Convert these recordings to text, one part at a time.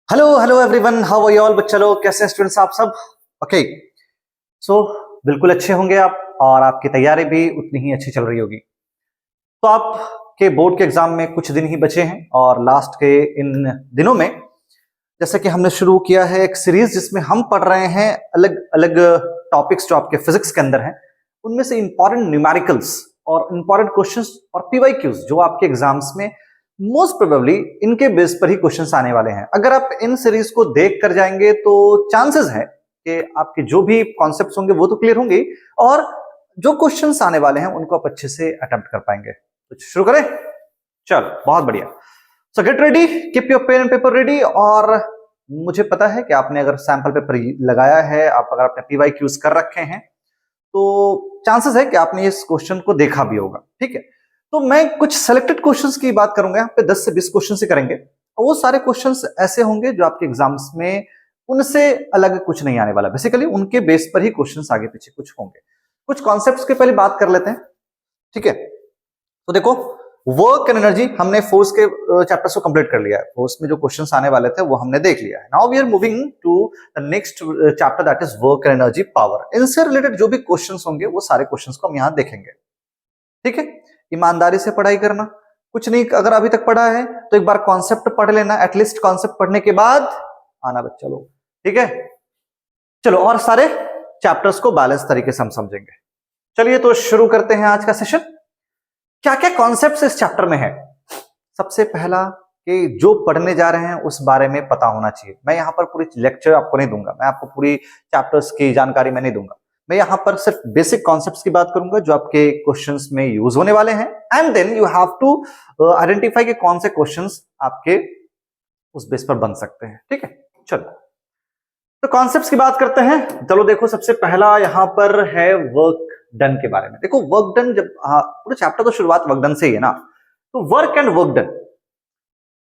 Hello hello everyone, how are you all बच्चा लोग, कैसे हैं स्टूडेंट्स आप सब? ओके, सो बिल्कुल अच्छे होंगे आप और आपकी तैयारी भी उतनी ही अच्छी चल रही होगी। तो आपके बोर्ड के एग्जाम में कुछ दिन ही बचे हैं और लास्ट के इन दिनों में जैसे कि हमने शुरू किया है एक सीरीज जिसमें हम पढ़ रहे हैं अलग अलग टॉपिक्स जो आपके फिजिक्स के अंदर हैं, उनमें से इंपॉर्टेंट न्यूमेरिकल्स और इंपॉर्टेंट क्वेश्चंस और पीवाईक्यूज जो आपके एग्जाम्स में मोस्ट प्रोबेबली इनके बेस पर ही क्वेश्चंस आने वाले हैं। अगर आप इन सीरीज को देख कर जाएंगे तो चांसेस है कि आपके जो भी कॉन्सेप्ट्स होंगे वो तो क्लियर होंगे और जो क्वेश्चंस आने वाले हैं उनको आप अच्छे से अटेम्प्ट कर पाएंगे। तो शुरू करें, चलो बहुत बढ़िया। So get ready, keep your pen and paper ready. और मुझे पता है कि आपने अगर सैंपल पेपर लगाया है, आप अगर आपने पीवाईक्यूज कर रखे हैं तो चांसेस है कि आपने इस क्वेश्चन को देखा भी होगा। ठीक है, तो मैं कुछ सेलेक्टेड क्वेश्चंस की बात करूंगा। यहाँ पे 10 से 20 क्वेश्चन ही करेंगे और वो सारे क्वेश्चंस ऐसे होंगे जो आपके एग्जाम्स में उनसे अलग कुछ नहीं आने वाला। बेसिकली उनके बेस पर ही क्वेश्चंस आगे पीछे कुछ होंगे। कुछ कॉन्सेप्ट्स के पहले बात कर लेते हैं, ठीक है? तो देखो, वर्क एंड एनर्जी हमने फोर्स के चैप्टर्स को कंप्लीट कर लिया है। फोर्स में जो क्वेश्चंस आने वाले थे वो हमने देख लिया है। Now we are moving to the next chapter, that is work and energy power. इनसे रिलेटेड जो भी क्वेश्चंस होंगे वो सारे क्वेश्चंस को हम यहां देखेंगे। ठीक है, ईमानदारी से पढ़ाई करना, कुछ नहीं अगर अभी तक पढ़ा है तो एक बार कॉन्सेप्ट पढ़ लेना, एटलीस्ट कॉन्सेप्ट पढ़ने के बाद आना बच्चा लोग। ठीक है, चलो और सारे चैप्टर्स को बैलेंस तरीके से हम समझेंगे। चलिए तो शुरू करते हैं आज का सेशन। क्या क्या कॉन्सेप्ट्स इस चैप्टर में है? सबसे पहला कि जो पढ़ने जा रहे हैं उस बारे में पता होना चाहिए। मैं यहां पर पूरी लेक्चर आपको नहीं दूंगा, मैं आपको पूरी चैप्टर्स की जानकारी मैं नहीं दूंगा। मैं यहां पर सिर्फ बेसिक कॉन्सेप्ट्स की बात करूंगा जो आपके क्वेश्चंस में यूज होने वाले हैं, and then you have to identify कि कौन से क्वेश्चंस आपके उस बेस पर बन सकते हैं। ठीक है, चलो तो कॉन्सेप्ट्स की बात करते हैं। चलो देखो, सबसे पहला यहां पर है वर्क डन के बारे में। देखो वर्क डन, जब पूरा चैप्टर तो शुरुआत वर्क डन से ही है ना, तो work and work done,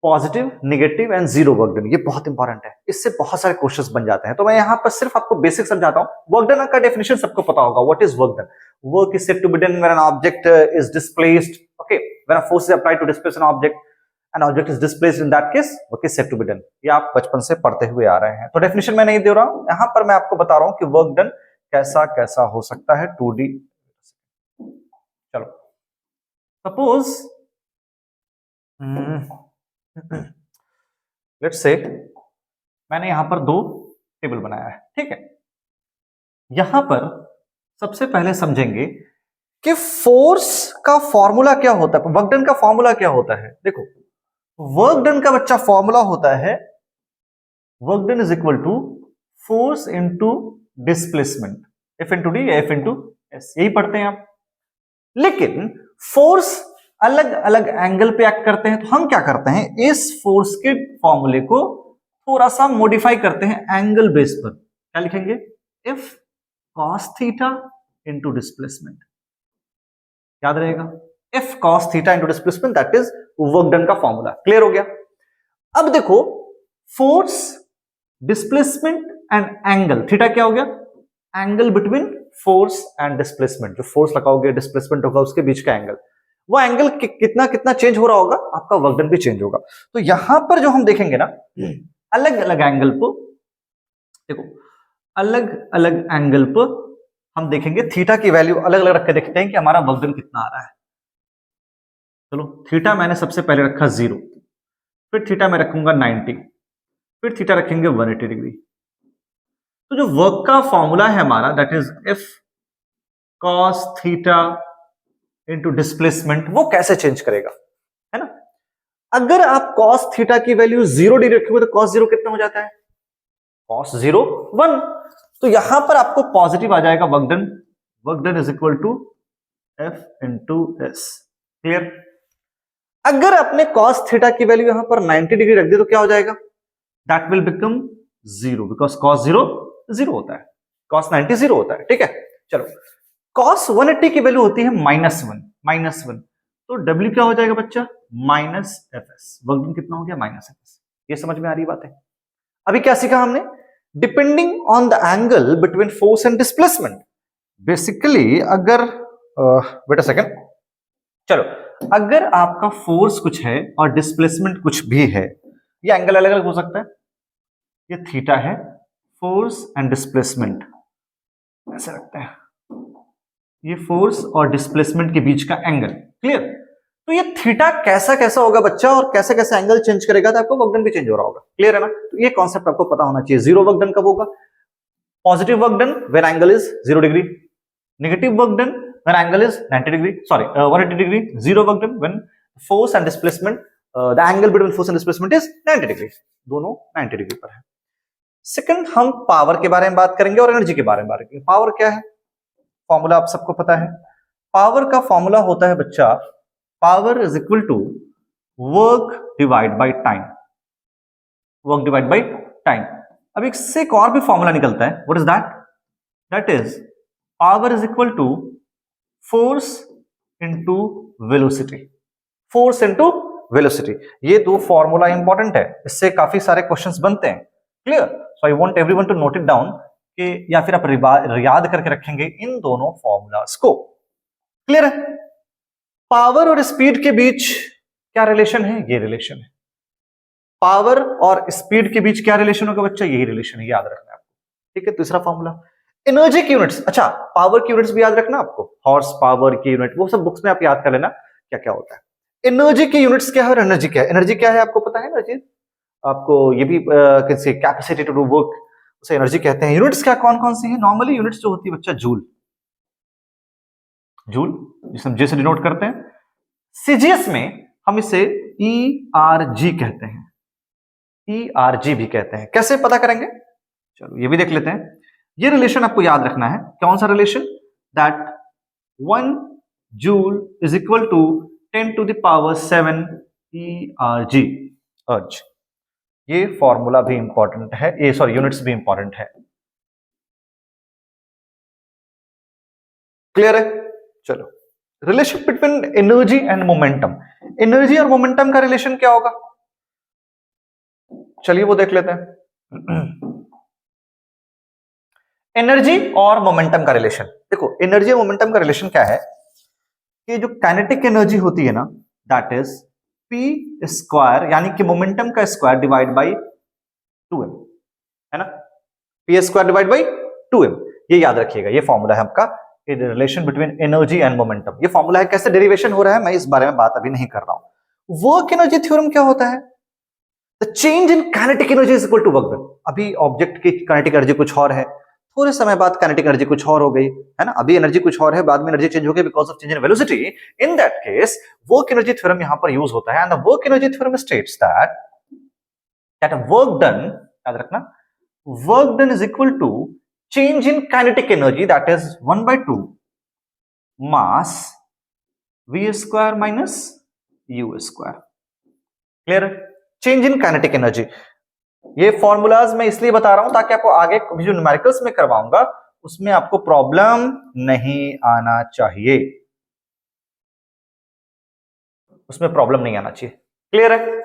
positive, negative and zero work done, ये बहुत इंपॉर्टेंट है। इससे बहुत सारे क्वेश्चंस बन जाते हैं। तो मैं यहां पर सिर्फ आपको बेसिक समझाता हूं। वर्क डन का डेफिनेशन सबको पता होगा। What is work done? Work is said to be done when an object is displaced, okay, when a force is applied to displace an object, an object is displaced, in that case work is said to be done. ये आप बचपन से पढ़ते हुए आ रहे हैं, तो definition मैं नहीं दे रहा हूं यहां पर, मैं आपको बता रहा हूं कि वर्क डन कैसा कैसा हो सकता है 2D। चलो सपोज लेट्स से मैंने यहां पर दो टेबल बनाया है। ठीक है, यहां पर सबसे पहले समझेंगे कि फोर्स का फॉर्मूला क्या होता है, वर्क डन का फॉर्मूला क्या होता है। देखो, वर्क डन का बच्चा फॉर्मूला होता है work done is equal to force into displacement, F into D, F into S, यही पढ़ते हैं आप। लेकिन फोर्स अलग अलग एंगल पे एक्ट करते हैं, तो हम क्या करते हैं, इस फोर्स के फॉर्मूले को थोड़ा सा मॉडिफाई करते हैं एंगल बेस पर। क्या लिखेंगे? If cos theta into displacement, याद रहेगा, if cos theta into displacement, that is work done का फॉर्मूला। क्लियर हो गया? अब देखो, force, displacement and angle, theta क्या हो गया? Angle between force and displacement. जो फोर्स लगाओगे, डिस्प्लेसमेंट होगा, उसके बीच का एंगल, वो एंगल कितना कितना चेंज हो रहा होगा, आपका वर्क डन भी चेंज होगा। तो यहां पर जो हम देखेंगे ना, अलग अलग एंगल पर, देखो अलग अलग एंगल पर हम देखेंगे, थीटा की वैल्यू अलग अलग रख के देखते हैं कि हमारा वर्क डन कितना आ रहा है। चलो, थीटा मैंने सबसे पहले रखा 0, फिर थीटा मैं रखूंगा 90, फिर थीटा रखेंगे 180 डिग्री। तो जो वर्क का फॉर्मूला है हमारा, that is if cos theta into displacement, वो कैसे चेंज करेगा, है ना? अगर आप कॉस थीटा की वैल्यू 0 डिग्री रखोगे तो कॉस 0 कितना हो जाता है? कॉस 0 1। तो यहां पर आपको पॉजिटिव आ जाएगा work done. Work done is equal to F into S. Clear? अगर आपने कॉस थीटा की वैल्यू यहां पर 90 डिग्री रख दी तो क्या हो जाएगा? That will become 0, because cos 0 0 होता है, कॉस 90 0 होता है। ठीक है, चलो कॉस 180 की वैल्यू होती है -1, तो W क्या हो जाएगा बच्चा? Minus F S. Work done कितना हो गया? Minus F S. ये समझ में आ रही बात है? अभी क्या सीखा हमने? Depending on the angle between force and displacement. Basically अगर वेट अ सेकंड, चलो अगर आपका फोर्स कुछ है और डिस्प्लेसमेंट कुछ भी है, ये एंगल अलग अलग हो सकता है, ये थीटा है, फोर्स एंड डिस्प्लेसमेंट ऐसे रखते हैं, ये फोर्स और डिस्प्लेसमेंट के बीच का एंगल। क्लियर? तो ये थीटा कैसा कैसा होगा बच्चा, और कैसे कैसे एंगल चेंज करेगा, तो आपको वर्क डन भी चेंज हो रहा होगा। क्लियर है ना? तो ये कॉन्सेप्ट आपको पता होना चाहिए। जीरो वर्क डन कब होगा? Positive work done when angle is 0 degree, negative work done when angle is 90 degree, sorry 180 degree. Zero work done when force and displacement, the angle between force and displacement is 90 degree, दोनों 90 degree पर है। Second, हम power के बारे में बात करेंगे और एनर्जी के बारे में बात करेंगे। पावर क्या है? फॉर्मूला आप सबको पता है। पावर का फॉर्मूला होता है बच्चा, power is equal to work divide by time, work divide by time. अब इससे एक और भी फॉर्मूला निकलता है, what is that? That is power is equal to force into velocity, force into velocity. ये दो फॉर्मूला इंपॉर्टेंट है, इससे काफी सारे क्वेश्चंस बनते हैं। Clear? So I want everyone to note it down, कि या फिर आप याद करके रखेंगे इन दोनों फॉर्मूलास को। क्लियर है? पावर और स्पीड के बीच क्या रिलेशन है? ये रिलेशन है। पावर और स्पीड के बीच क्या रिलेशन होगा बच्चा? यही रिलेशन है, याद रखना है आपको। ठीक है? तीसरा फॉर्मूला एनर्जी की यूनिट्स। अच्छा, पावर की यूनिट्स भी याद रखना आपको, हॉर्स पावर की यूनिट, वो सब बुक्स में आप याद कर लेना क्या क्या होता है। एनर्जी की यूनिट्स क्या है और एनर्जी क्या है? एनर्जी क्या है आपको पता है ना चीज? आपको ये भी कैसे कैपेसिटी टू डू वर्क, उसे एनर्जी कहते हैं। यूनिट्स क्या कौन कौन सी है? नॉर्मली यूनिट्स जो होती है बच्चा, जूल, जूल जिसे हम जे से डिनोट करते हैं। सीजीएस में हम इसे ERG कहते हैं, ERG भी कहते हैं। कैसे पता करेंगे? चलो ये भी देख लेते हैं। ये रिलेशन आपको याद रखना है। कौन सा रिलेशन? That 1 joule is equal to 10 to the power 7 ERG, अर्ज। ये फॉर्मूला भी इंपॉर्टेंट है, ये सॉरी यूनिट्स भी इंपॉर्टेंट है। क्लियर है? चलो, relation between energy and momentum. Energy और मोमेंटम का रिलेशन क्या होगा? चलिए वो देख लेते हैं। एनर्जी और मोमेंटम का रिलेशन देखो। एनर्जी और मोमेंटम का रिलेशन क्या है कि जो काइनेटिक एनर्जी होती है ना, दैट इज पी स्क्वायर, यानी कि मोमेंटम का स्क्वायर डिवाइड बाई 2m, है ना? P square divide by 2m, ये याद रखिएगा। ये फॉर्मूला है आपका relation between energy and momentum. ये फॉर्मूला है। कैसे डेरिवेशन हो रहा है मैं इस बारे में बात अभी नहीं कर रहा हूं। वर्क एनर्जी थ्योरम क्या होता है? The change in kinetic energy is equal to work done. अभी ऑब्जेक्ट की काइनेटिक एनर्जी कुछ और है, थोड़े समय बाद काइनेटिक एनर्जी कुछ और हो गई, है ना? अभी एनर्जी कुछ और है, बाद में एनर्जी चेंज हो गई because of change in velocity. In that case work energy theorem यहां पर यूज होता है। And the work energy theorem states that work done, याद रखना, work done is equal to change in kinetic energy, that is 1/2 mass v square minus u square. Clear? Change in kinetic energy. ये formulas मैं इसलिए बता रहा हूं ताकि आपको आगे जो न्यूमेरिकल्स में करवाऊंगा उसमें आपको प्रॉब्लम नहीं आना चाहिए, उसमें प्रॉब्लम नहीं आना चाहिए। क्लियर है?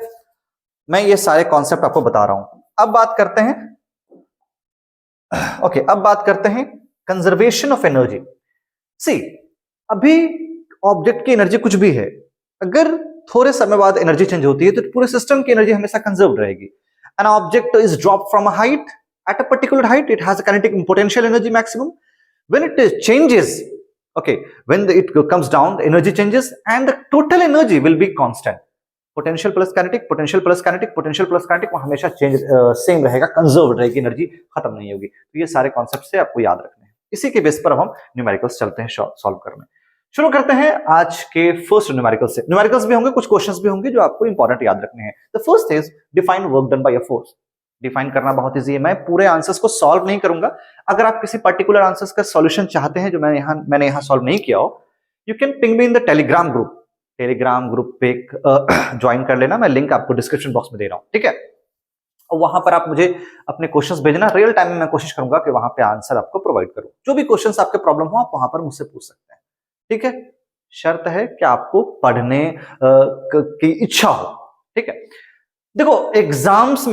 मैं ये सारे कॉन्सेप्ट आपको बता रहा हूं। अब बात करते हैं, ओके, अब बात करते हैं कंजर्वेशन ऑफ एनर्जी। सी, अभी ऑब्जेक्ट की एनर्जी कुछ भी है, अगर थोड़े समय बाद एनर्जी चेंज होती है तो पूरे सिस्टम की एनर्जी हमेशा कंजर्व रहेगी। An object is dropped from a height, at a particular height it has a kinetic potential energy maximum. When it changes, okay, when it comes down, the energy changes and the total energy will be constant. Potential plus kinetic, potential plus kinetic, potential plus kinetic, वो हमेशा change same रहेगा, conserve रहेगी, energy खत्म नहीं होगी। तो ये सारे कॉन्सेप्ट से आपको याद रखने हैं। इसी के बेस पर हम न्यूमेरिकल्स चलते हैं सॉल्व करने। शुरू करते हैं आज के फर्स्ट न्यूमेरिकल से। न्यूमेरिकल्स भी होंगे, कुछ क्वेश्चंस भी होंगे जो आपको इंपॉर्टेंट याद रखने हैं। The first is define work done by a force. Define करना बहुत इजी है, मैं पूरे आंसर्स को सॉल्व नहीं करूंगा। अगर आप किसी पर्टिकुलर आंसर्स का सॉल्यूशन चाहते हैं जो मैंने यहां सॉल्व नहीं किया हो, you can ping me in the Telegram group. Telegram group पे ज्वाइन कर लेना, मैं लिंक आपको डिस्क्रिप्शन बॉक्स में दे रहा हूं, ठीक है? और वहां पर आप मुझे अपने क्वेश्चंस भेजना, रियल टाइम में मैं कोशिश करूंगा कि वहां पे आंसर आपको प्रोवाइड करूं। जो भी क्वेश्चंस आपके प्रॉब्लम हो आप वहां पर मुझसे पूछ सकते हैं, ठीक है? शर्त है कि आपको पढ़ने की इच्छा हो, ठीक है? देखो एग्जाम्स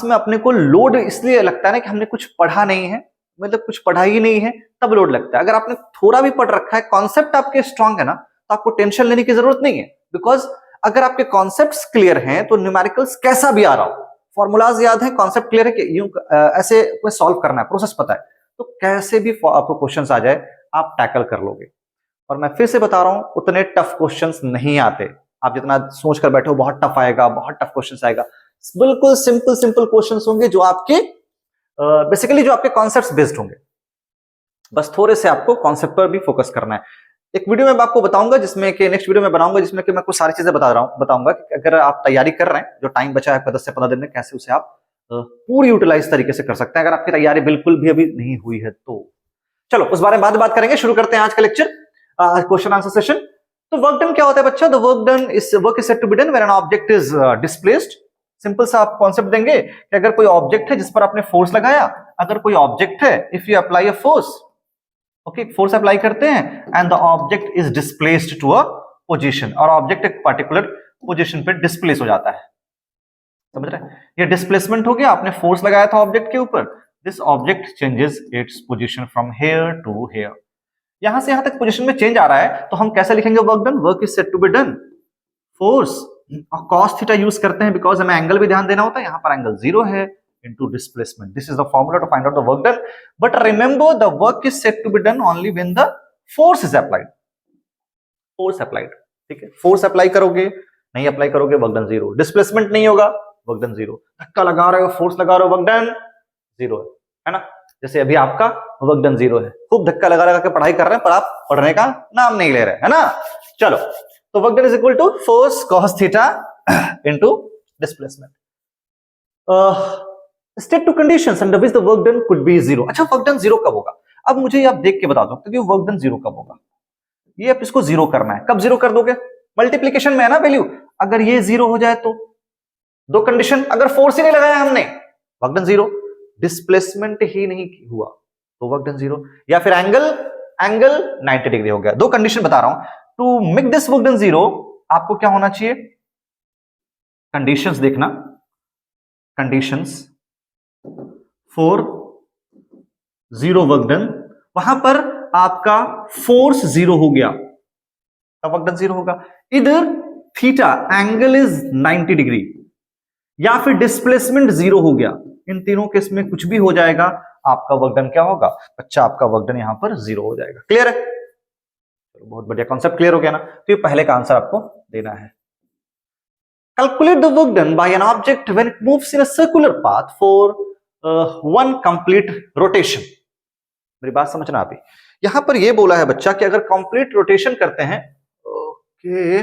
में अपने को लोड इसलिए लगता है ना कि हमने कुछ पढ़ा नहीं है, मतलब कुछ पढ़ा ही नहीं है, तब लोड लगता है। अगर आपने थोड़ा भी पढ़ रखा है, कॉन्सेप्ट आपके स्ट्रांग है ना, तो आपको टेंशन लेने की जरूरत नहीं है। बिकॉज अगर आपके कॉन्सेप्ट्स क्लियर हैं तो न्यूमेरिकल्स कैसा भी आ रहा हो, फॉर्मूलाज याद है, कॉन्सेप्ट क्लियर है कि यूं ऐसे कोई सॉल्व करना है, प्रोसेस पता है, तो कैसे भी आपको क्वेश्चंस आ जाए आप टैकल कर लोगे। और मैं फिर से बता रहा हूं, उतने टफ क्वेश्चंस नहीं आते। आप जितना सोच कर बैठे हो बहुत टफ आएगा, बहुत टफ क्वेश्चंस आएगा, बिल्कुल सिंपल सिंपल क्वेश्चंस होंगे जो आपके बेसिकली जो आपके कॉन्सेप्ट्स बेस्ड होंगे। बस थोड़े से आपको कॉन्सेप्ट पर भी फोकस करना है। एक वीडियो में आपको बताऊंगा, जिसमें कि नेक्स्ट वीडियो में बनाऊंगा, जिसमें कि मैं कुछ सारी चीजें बताऊंगा कि अगर आप तैयारी कर रहे हैं, जो टाइम बचा है 10 से 15 दिन में, कैसे उसे आप पूरी यूटिलाइज तरीके से कर सकते हैं, अगर आपकी तैयारी बिल्कुल भी अभी नहीं हुई है तो। चलो उस बारे में बाद बात करेंगे। शुरू करते हैं आज का लेक्चर, क्वेश्चन आंसर सेशन। तो वर्क डन क्या होता है बच्चा? The work done is work is said to be done when an object is displaced. Simple सा आप कॉन्सेप्ट देंगे कि अगर कोई ऑब्जेक्ट है जिस पर आपने फोर्स लगाया, अगर कोई ऑब्जेक्ट है, if you apply a force, okay, force apply करते हैं and the object is displaced to a position, और ऑब्जेक्ट एक पर्टिकुलर पोजीशन पे डिस्प्लेस हो जाता है, समझ रहे हैं? ये डिस्प्लेसमेंट हो गया, आपने फोर्स लगाया था ऑब्जेक्ट के ऊपर, this object changes its position from here to here. यहां से यहां तक पोजीशन में चेंज आ रहा है, तो हम कैसे लिखेंगे work done? Work is said to be done, force और cos थीटा यूज करते हैं बिकॉज हमें एंगल भी ध्यान देना होता है, यहां पर एंगल 0 है, into displacement. This is the formula to find out the work done. But remember, the work is said to be done only when the force is applied. Force applied, ठीक है? Force apply करोगे, नहीं apply करोगे, work done 0. Displacement नहीं होगा, work done 0. धक्का लगा रहे हो, फोर्स लगा रहे हो, वर्क डन 0 है ना? जैसे अभी आपका वर्क डन 0 है, खूब धक्का लगा के पढ़ाई कर रहे हैं, पर आप पढ़ने का नाम नहीं ले रहे, है ना? चलो, तो work done is equal to force cos theta into displacement. State two conditions under which the work done could be 0। अच्छा, वर्क डन 0 कब होगा? अब मुझे आप देख के बता दो कि वर्क डन 0 कब होगा। ये आप इसको 0 करना है, कब 0 कर दोगे? मल्टीप्लिकेशन में है ना वैल्यू, अगर ये 0 हो जाए तो दो कंडीशन, अगर फोर्स ही नहीं लगाया हमने, वर्क डन 0, डिस्प्लेसमेंट ही नहीं हुआ तो वर्क डन 0, या फिर एंगल 90 डिग्री हो गया। दो कंडीशन बता रहा हूं, to make this work done 0 आपको क्या होना चाहिए? कंडीशंस देखना, कंडीशंस फॉर 0 वर्क डन, वहां पर आपका फोर्स 0 हो गया, तब वर्क डन 0 होगा। इधर थीटा एंगल इज 90 डिग्री, या फिर डिस्प्लेसमेंट 0 हो गया, इन तीनों केस में कुछ भी हो जाएगा, आपका वर्क डन क्या होगा बच्चा? आपका वर्क डन यहां पर 0 हो जाएगा। क्लियर है? बहुत बढ़िया, कॉन्सेप्ट क्लियर हो गया ना? तो ये पहले का आंसर आपको देना है। Calculate the work done by an object when it moves in a circular path for one complete rotation. मेरी बात समझना अभी। यहां पर यह बोला है बच्चा कि अगर कंप्लीट रोटेशन करते हैं, ओके,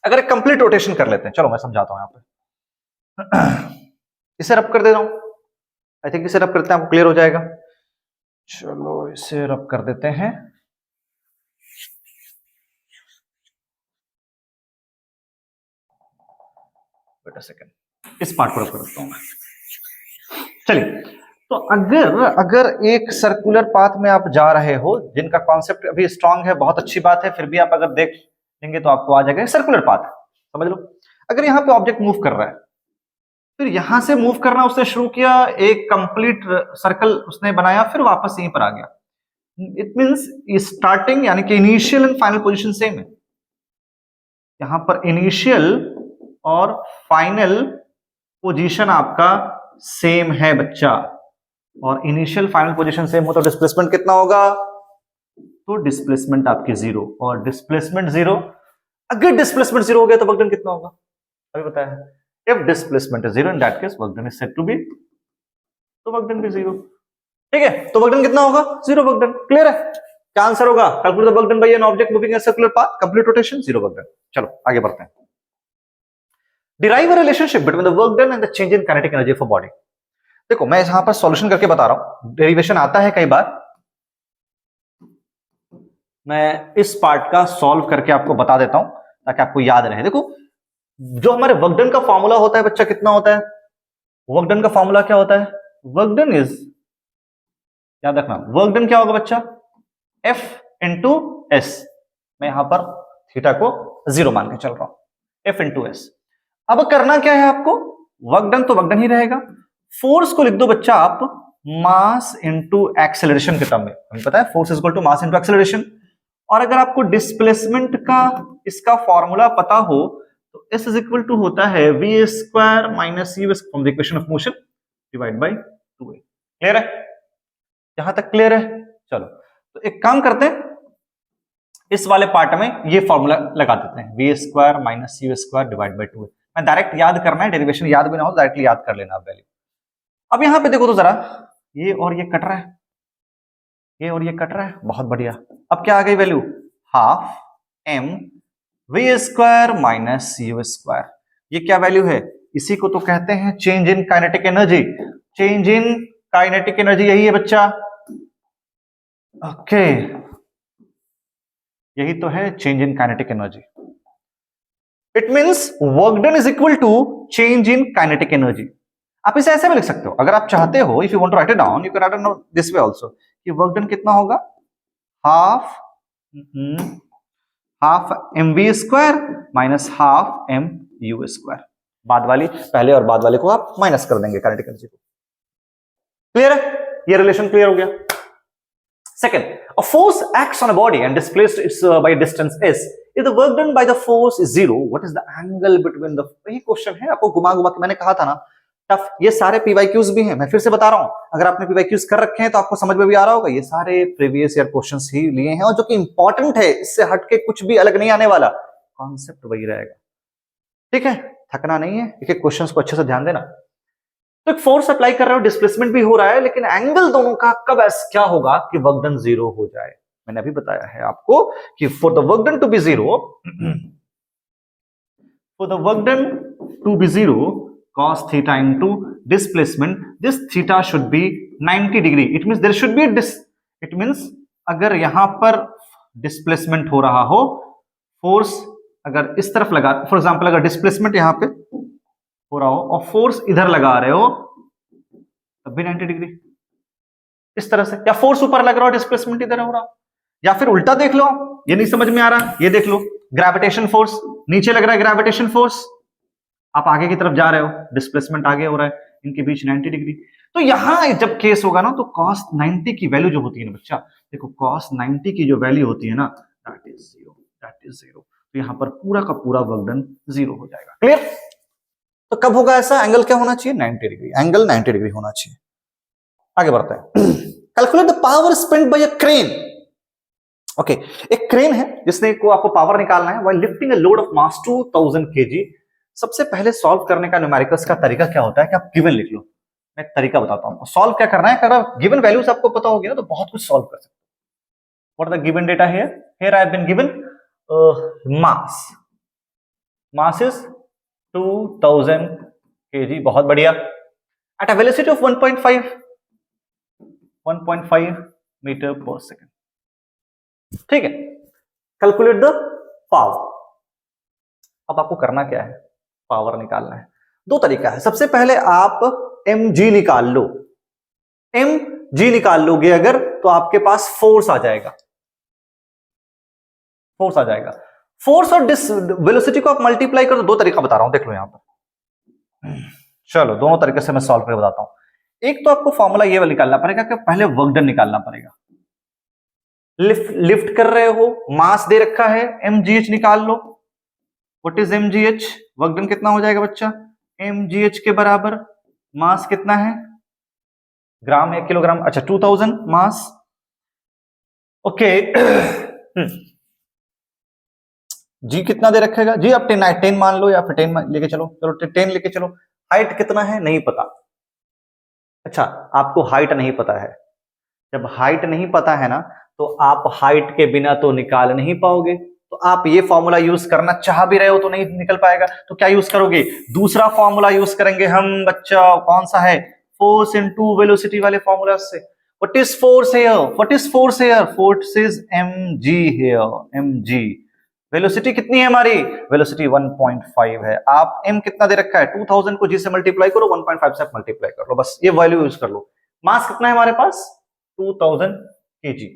अगर एक कंप्लीट रोटेशन कर लेते हैं, चलो मैं समझाता हूं यहां पर। इसे रब कर देता हूं, आई थिंक इसे रब करते हैं आपको क्लियर हो जाएगा। चलो इसे रब कर देते हैं। वेट अ सेकंड, इस पार्ट को रब कर देता हूं मैं। चलिए, तो अगर एक सर्कुलर पाथ में आप जा रहे हो, जिनका कॉन्सेप्ट अभी स्ट्रांग है, बहुत अच्छी बात है, फिर भी आप अगर देख लेंगे तो आपको आ जाएगा सर्कुलर पाथ, समझ लो। अगर यहां पे ऑब्जेक्ट मूव कर रहा है, फिर यहां से मूव करना उसने शुरू किया, एक कंप्लीट सर्कल उसने बनाया, फिर वापस यहीं पर आ गया। इट मींस स्टार्टिंग यानी कि initial and final position same है। यहां पर इनिशियल और फाइनल पोजीशन आपका सेम है बच्चा, और इनिशियल फाइनल पोजीशन सेम हो तो डिस्प्लेसमेंट कितना होगा? तो डिस्प्लेसमेंट आपकी 0, और डिस्प्लेसमेंट 0, अगर डिस्प्लेसमेंट 0 हो गया तो वर्क डन कितना होगा? अभी बताया है, if displacement is 0 in that case work done is said to be, तो वर्क डन भी 0। ठीक है, तो वर्क डन कितना होगा? 0 वर्क डन। क्लियर है? क्या आंसर होगा? Calculate the work done by an object moving in a circular path, complete rotation, 0 work done. चलो आगे बढ़ते हैं। Derive a relationship between the work done and the change in kinetic energy of a body. देखो मैं यहां पर solution करके बता रहा हूं, डेरिवेशन आता है कई बार, मैं इस पार्ट का सॉल्व करके आपको बता देता हूं ताकि आपको याद रहे। देखो, जो हमारे वर्क डन का फॉर्मूला होता है बच्चा, कितना होता है? वर्क डन का फॉर्मूला क्या होता है? वर्क डन इज, याद रखना, वर्क डन क्या होगा बच्चा? F into S. मैं यहां पर थीटा को 0 मान के चल रहा हूं, F इंटू एस। अब करना क्या है आपको? वर्क डन तो वर्क डन ही रहेगा, फोर्स को लिख दो बच्चा आप मास इंटू एक्सेलरेशन के टर्म में। हमें पता है force is equal to mass into acceleration. और अगर आपको डिस्प्लेसमेंट का इसका फॉर्मूला पता हो तो S इज इक्वल टू होता है v square minus u from the equation of motion divide by 2a। Clear है? यहां तक क्लियर है? चलो तो एक काम करते हैं, इस वाले पार्ट में ये फॉर्मूला लगा देते हैं, v square minus u square divide by 2। मैं डायरेक्ट याद करना है, डेरिवेशन याद भी ना हो डायरेक्टली याद कर लेना वैल्यू। अब यहां पे देखो तो जरा, ये और ये कट रहा है, ये और ये कट रहा है, बहुत बढ़िया। अब क्या आ गई value? Half m v square minus u square. ये क्या वैल्यू है? इसी को तो कहते हैं change in kinetic energy. Change in kinetic energy यही है बच्चा, ओके यही तो है change in kinetic energy. It means work done is equal to change in kinetic energy. आप इसे ऐसे भी लिख सकते हो अगर आप चाहते हो, if you want to write it down you can write it this way also, कि वर्क डन कितना होगा? Half m v square minus half m u square. बाद वाली पहले और बाद वाले को आप माइनस कर देंगे काइनेटिक एनर्जी को। क्लियर है? ये रिलेशन क्लियर हो गया। Second, a force acts on a body and displaced its by a distance s. If the work done by the force is zero, what is the angle between the? यही question है, आपको घुमा घुमा के मैंने कहा था ना टफ। ये सारे पीवाईक्यूज भी हैं, मैं फिर से बता रहा हूं, अगर आपने पीवाईक्यूज कर रखे हैं तो आपको समझ में भी आ रहा होगा। ये सारे प्रीवियस ईयर क्वेश्चंस ही लिए हैं और जो कि इंपॉर्टेंट है, इससे हटके कुछ भी अलग नहीं आने वाला, कॉन्सेप्ट वही रहेगा। ठीक है, थकना नहीं है, एक एक क्वेश्चन को अच्छे से ध्यान देना। तो एक फोर्स अप्लाई कर रहे हो, डिस्प्लेसमेंट भी हो रहा है, लेकिन एंगल दोनों का कब ऐसा क्या होगा कि वर्क डन जीरो हो जाए। मैंने अभी बताया है आपको कि for the work done to be zero, for the work done to be zero cos theta into displacement, this theta should be 90 degree. It means there should be it means अगर यहां पर डिस्प्लेसमेंट हो रहा हो, force अगर इस तरफ लगा, फॉर एग्जांपल अगर डिस्प्लेसमेंट यहां पे हो रहा हो और फोर्स इधर लगा रहे हो तब भी 90 डिग्री इस तरह से, या फोर्स ऊपर लग रहा हो डिस्प्लेसमेंट इधर हो रहा हो, या फिर उल्टा देख लो, ये नहीं समझ में आ रहा, ये देख लो ग्रेविटेशन फोर्स नीचे लग रहा है, ग्रेविटेशन फोर्स आप आगे की तरफ जा रहे हो, डिस्प्लेसमेंट आगे हो रहा है, इनके बीच 90 डिग्री। तो यहां जब केस होगा ना तो cos 90 की वैल्यू जो होती है ना बच्चा, देखो cos 90 की जो वैल्यू होती है ना दैट इज जीरो। तो यहां पर पूरा का पूरा वर्क डन जीरो हो जाएगा। क्लियर? तो कब होगा ऐसा? एंगल क्या होना चाहिए? 90 डिग्री। एंगल 90 डिग्री होना चाहिए। आगे बढ़ते हैं। Calculate the power spent by a crane. Okay, एक क्रेन है जिसने को आपको पावर निकालना है while lifting a load of mass 2000 kg। सबसे पहले सॉल्व करने का न्यूमेरिकल्स का तरीका क्या होता है कि आप गिवन लिख लो। मैं तरीका बताता हूं सॉल्व क्या करना है। अगर गिवन वैल्यूज आपको पता होगी ना तो बहुत कुछ सॉल्व कर सकते हो। What are the given data here? Here I have been given mass is 2000 kg, बहुत बढ़िया, at a velocity of 1.5 metre per second. ठीक है, कैलकुलेट द पावर। अब आपको करना क्या है? पावर निकालना है। दो तरीका है। सबसे पहले आप mg निकाल लो। mg निकाल लोगे अगर तो आपके पास फोर्स आ जाएगा, फोर्स आ जाएगा। फोर्स और वेलोसिटी को आप मल्टीप्लाई करो। दो तरीका बता रहा हूं, देख लो यहां पर। चलो दोनों तरीके से मैं सॉल्व करके बताता हूं। एक तो आपको फॉर्मूला ये वाला निकालना पड़ेगा कि पहले वर्क डन निकालना पड़ेगा। लिफ्ट कर रहे हो, मास दे रखा है, mgh निकाल लो। What is mgh? Work done कितना हो जाएगा बच्चा? mgh के बराबर मास कितना है? ग्राम या किलोग्राम? अच्छा 2000 मास। ओके जी कितना दे रखेगा? जी आप 10 मान लो या फिर 10 लेके चलो। चलो 10 लेके चलो। हाइट कितना है? नहीं पता। अच्छा आपको हाइट नहीं पता है। जब हाइट नहीं पता है ना तो आप हाइट के बिना तो निकाल नहीं पाओगे। तो आप ये फॉर्मूला यूज करना चाह भी रहे हो तो नहीं निकल पाएगा। तो क्या यूज करोगे? दूसरा फॉर्मूला यूज करेंगे हम बच्चा। कौन सा है? फोर्स इनटू वेलोसिटी वाले फॉर्मूला से। What is force here? What is force here? Force is mg here, mg। Velocity कितनी है हमारी? वेलोसिटी 1.5 है। आप m कितना दे रखा है? 2000 को g से मल्टीप्लाई करो, 1.5 से मल्टीप्लाई कर लो, बस ये वैल्यू यूज कर लो। मास कितना है हमारे पास? 2000 kg।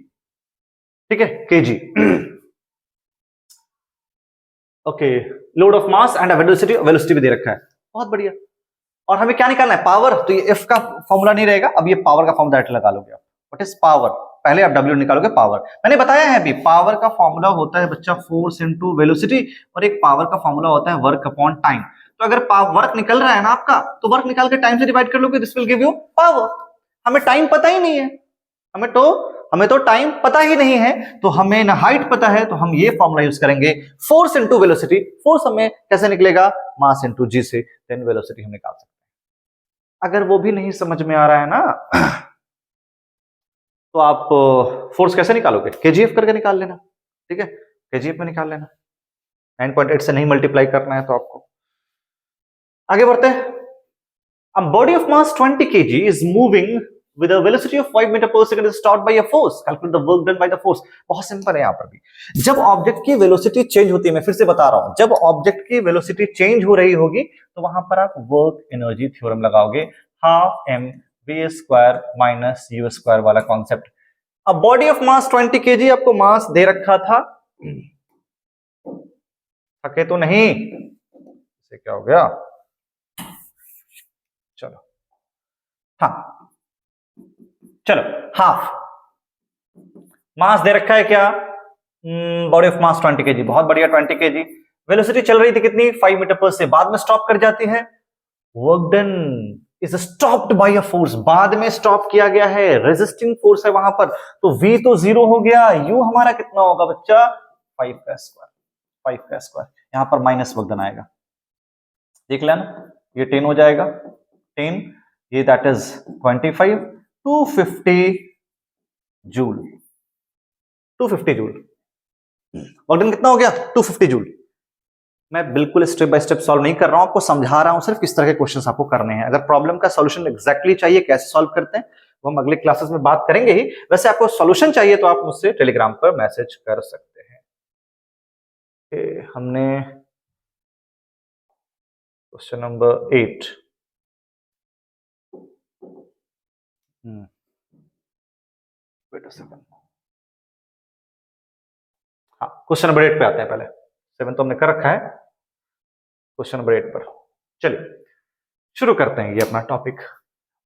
ठीक है, kg। Okay, load of mass and velocity, velocity भी दे रखा है, बहुत बढ़िया। और हमें क्या निकालना है? पावर। तो ये F का फॉर्मूला नहीं रहेगा, अब ये पावर का फॉर्मूला डायरेक्ट लगा लोगे आप। What is power? पहले आप W निकालोगे पावर। मैंने बताया है अभी, पावर का फॉर्मूला होता है बच्चा फोर्स इनटू वेलोसिटी, और एक पावर का फॉर्मूला होता है वर्क अपॉन टाइम। तो अगर वर्क निकल रहा है ना आपका, तो वर्क निकाल के टाइम से डिवाइड कर लोगे, this will give you power. हमें टाइम पता ही नहीं है, हमें तो टाइम पता ही नहीं है, तो हमें ना हाइट पता है, तो हम ये फॉर्मूला यूज करेंगे, फोर्स इनटू वेलोसिटी। फोर्स हमें कैसे निकलेगा, मास इनटू जी से, देन वेलोसिटी हम निकाल सकते हैं। अगर वो भी नहीं समझ में आ रहा है ना तो आप फोर्स कैसे निकालोगे, केजीएफ करके निकाल लेना, ठीक है, केजीएफ में निकाल लेना। 9.8 से नहीं मल्टीप्लाई करना है तो आपको। आगे बढ़ते हैं। A body of mass 20 kg is moving with a velocity of 5 meter per second is stopped by a force. Calculate the work done by the force. बहुत सिंपल है यहाँ पर भी। जब ऑब्जेक्ट की वेलोसिटी चेंज होती है, मैं फिर से बता रहा हूं, जब ऑब्जेक्ट की वेलोसिटी चेंज हो रही होगी तो वहां पर आप वर्क एनर्जी थ्योरम लगाओगे, half m v square minus u square वाला कॉन्सेप्ट। अब बॉडी ऑफ मास 20 kg आपको मास दे रखा था, थके तो नहीं, इसे क्या हो गया, चलो हाँ चलो, हाफ मास दे रखा है क्या, बॉडी ऑफ मास 20 kg, बहुत बढ़िया 20 kg। वेलोसिटी चल रही थी कितनी, 5 मीटर पर से, बाद में स्टॉप कर जाती है। Work done is stopped bye a force, बाद में स्टॉप किया गया है, रेजिस्टिंग फोर्स है वहां पर, तो V तो 0 हो गया, U हमारा कितना होगा बच्चा, 5 का स्क्वायर, यहां पर माइनस वर्क डन आएगा, देख लेना, ये 10 हो जाएगा, 10, ये that is 25, 250 joule, 250 joule. Work done कितना हो गया, 250 जूल। मैं बिल्कुल स्टेप बाय स्टेप सॉल्व नहीं कर रहा हूं, आपको समझा रहा हूं सिर्फ किस तरह के क्वेश्चंस आपको करने हैं। अगर प्रॉब्लम का सॉल्यूशन एग्जैक्टली चाहिए, कैसे सॉल्व करते हैं, वो हम अगले क्लासेस में बात करेंगे ही। वैसे आपको सॉल्यूशन चाहिए तो आप मुझसे टेलीग्राम पर मैसेज कर सकते हैं। हमने question number 8, wait a second, हाँ क्वेश्चन नंबर 8 पे आते हैं। पहले 7 तो हमने कर रखा है, क्वेश्चन नंबर 8 पर चलिए शुरू करते हैं ये अपना topic.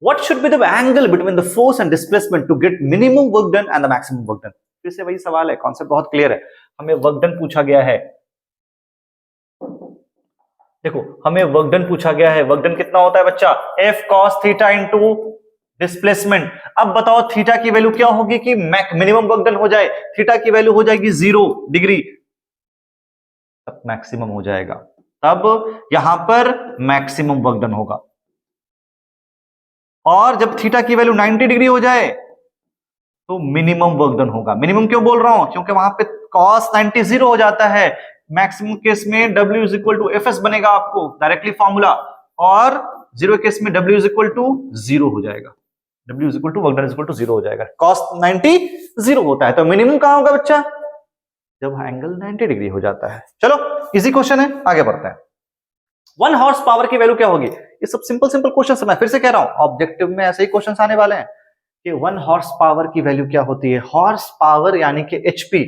What should be the angle between the force and displacement to get minimum work done and the maximum work done? फिर से वही सवाल है, कॉन्सेप्ट बहुत क्लियर है। हमें वर्क डन पूछा गया है, देखो हमें वर्क डन पूछा गया है, वर्क डन कितना होता है बच्चा, F cos theta into displacement. अब बताओ थीटा की वैल्यू क्या होगी कि मिनिमम वर्क डन हो जाए, थीटा की वैल्यू हो जाएगी 0 डिग्री, तब मैक्सिमम हो जाएगा, तब यहां पर मैक्सिमम वर्क डन होगा। और जब थीटा की वैल्यू 90 डिग्री हो जाए तो मिनिमम वर्क डन होगा। मिनिमम क्यों बोल रहा हूं, क्योंकि वहां पे cos 90 0 हो जाता है। मैक्सिमम केस में W is equal to F S बनेगा आपको डायरेक्टली फॉर्मूला, और जीरो केस में W इज इक्वल टू 0 हो जाएगा, W is equal to work done is equal to 0 हो जाएगा। cos 90 0 होता है, तो मिनिमम कहां होगा बच्चा, जब एंगल 90 डिग्री हो जाता है। चलो इजी क्वेश्चन है, आगे बढ़ते हैं। 1 हॉर्स पावर की वैल्यू क्या होगी, ये सब सिंपल क्वेश्चन है, मैं फिर से कह रहा हूं ऑब्जेक्टिव में ऐसे ही क्वेश्चन आने वाले हैं कि 1 हॉर्स पावर की वैल्यू क्या होती है। हॉर्स पावर यानी कि एचपी,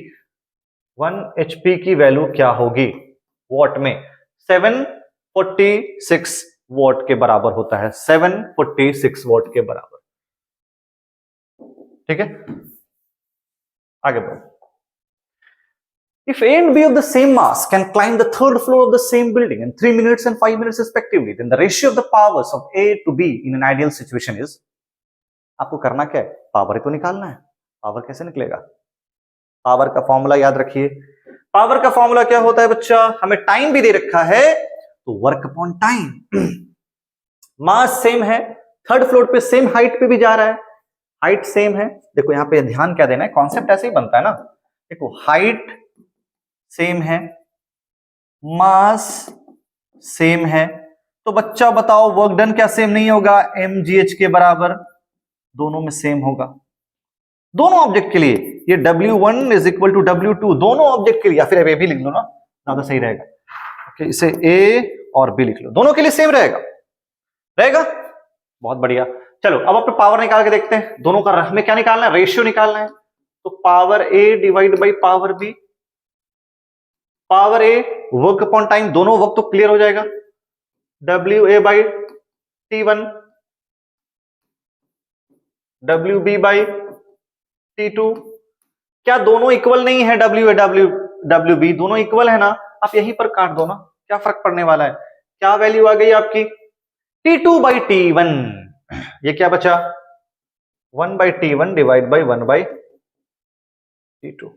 1 एचपी की वैल्यू क्या होगी वॉट में, 746 वॉट के बराबर होता है, 746 वॉट के बराबर, ठीक है। आगे बढ़ो। If A and B of the same mass can climb the 3rd floor of the same building in 3 minutes and 5 minutes respectively, then the ratio of the powers of A to B in an ideal situation is, आपको करना क्या है, power ही तो निकालना है। Power कैसे निकलेगा, power का फॉर्मूला याद रखिए। पावर का फॉर्मूला क्या होता है बच्चा, हमें टाइम भी दे रखा है, तो work upon time. Mass same है, 3rd फ्लोर पे सेम हाइट पे भी जा रहा है, हाइट सेम है। देखो यहां पे ध्यान क्या देना है, कॉन्सेप्ट ऐसे ही बनता है ना, देखो हाइट सेम है, मास सेम है, तो बच्चा बताओ वर्क डन क्या सेम नहीं होगा, mgh के बराबर, दोनों में सेम होगा, दोनों ऑब्जेक्ट के लिए। ये W1 is equal to W2 दोनों ऑब्जेक्ट के लिए, या फिर ए भी लिख लो ना, ज्यादा सही रहेगा। okay, इसे A और B लिख लो, दोनों के लिए सेम रहेगा, बहुत बढ़िया। चलो अब अपने पावर निकाल के देखते हैं, दोनों का हमें क्या निकालना है, रेशियो निकालना है। तो power A divide by power B, power A work upon time, दोनों वक्त तो क्लियर हो जाएगा, WA by T1, WB by T2, क्या दोनों इक्वल नहीं है? W A W B दोनों इक्वल है ना, आप यहीं पर काट दो ना, क्या फर्क पड़ने वाला है? क्या वैल्यू आ गई आपकी? T2 बाई T1, ये क्या बचा? 1 by T1 divide by 1 by T2।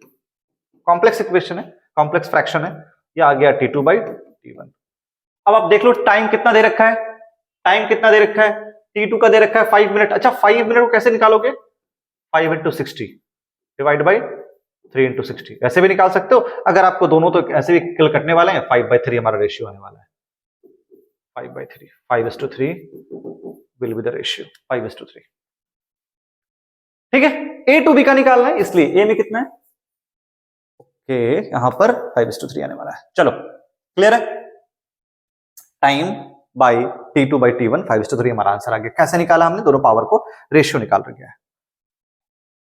Complex equation है, कॉम्प्लेक्स फ्रैक्शन है, ये आ गया T2 बाई T1। अब आप देख लो टाइम कितना दे रखा है, टाइम कितना दे रखा है? T2 का दे रखा है 5 मिनट। अच्छा 5 मिनट को कैसे निकालोगे? 5 इंटू 60 डिवाइड बाई 3 इंटू 60, ऐसे भी निकाल सकते हो। अगर आपको दोनों तो ऐसे भी किल कटने वाले हैं, 5/3 हमारा रेशियो आने वाला है, 5/3, 5:3 विल बी द रेशियो, 5:3। ठीक है, A to B का निकालना है, इसलिए A में कितना है? ओके, यहां पर 5:3 आने वाला है। चलो क्लियर है? Time by T2 by T1 5:3 हमारा आंसर आ गया। कैसे निकाला हमने? दोनों पावर को रेशियो निकाल रखा है।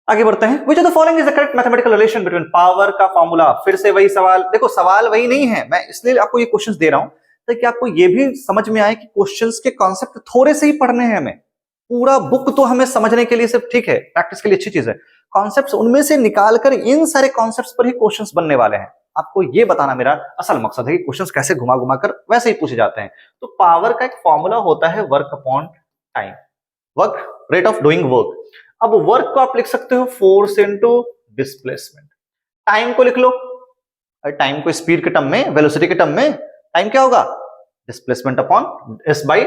आगे बढ़ते हैं। Which of the following is the correct mathematical relation between power का फॉर्मूला? फिर से वही सवाल, देखो सवाल वही नहीं है, मैं इसलिए आपको ये क्वेश्चंस दे रहा हूं ताकि आपको ये भी समझ में आए कि क्वेश्चंस के कॉन्सेप्ट थोड़े से ही पढ़ने हैं हमें। पूरा बुक तो हमें समझने के लिए सिर्फ ठीक है, प्रैक्टिस के लिए अच्छी चीज है, कॉन्सेप्ट्स उनमें से निकालकर इन सारे कॉन्सेप्ट्स पर ही क्वेश्चंस बनने वाले हैं। आपको ये बताना मेरा असल मकसद है कि क्वेश्चंस कैसे घुमा घुमा कर वैसे ही पूछे जाते हैं। तो पावर का एक फॉर्मूला होता है work upon time, work rate of doing work. अब वर्क को आप लिख सकते हो फोर्स इनटू डिस्प्लेसमेंट, टाइम को लिख लो, टाइम को स्पीड के टर्म में, वेलोसिटी के टर्म में टाइम क्या होगा? डिस्प्लेसमेंट अपॉन एस बाई,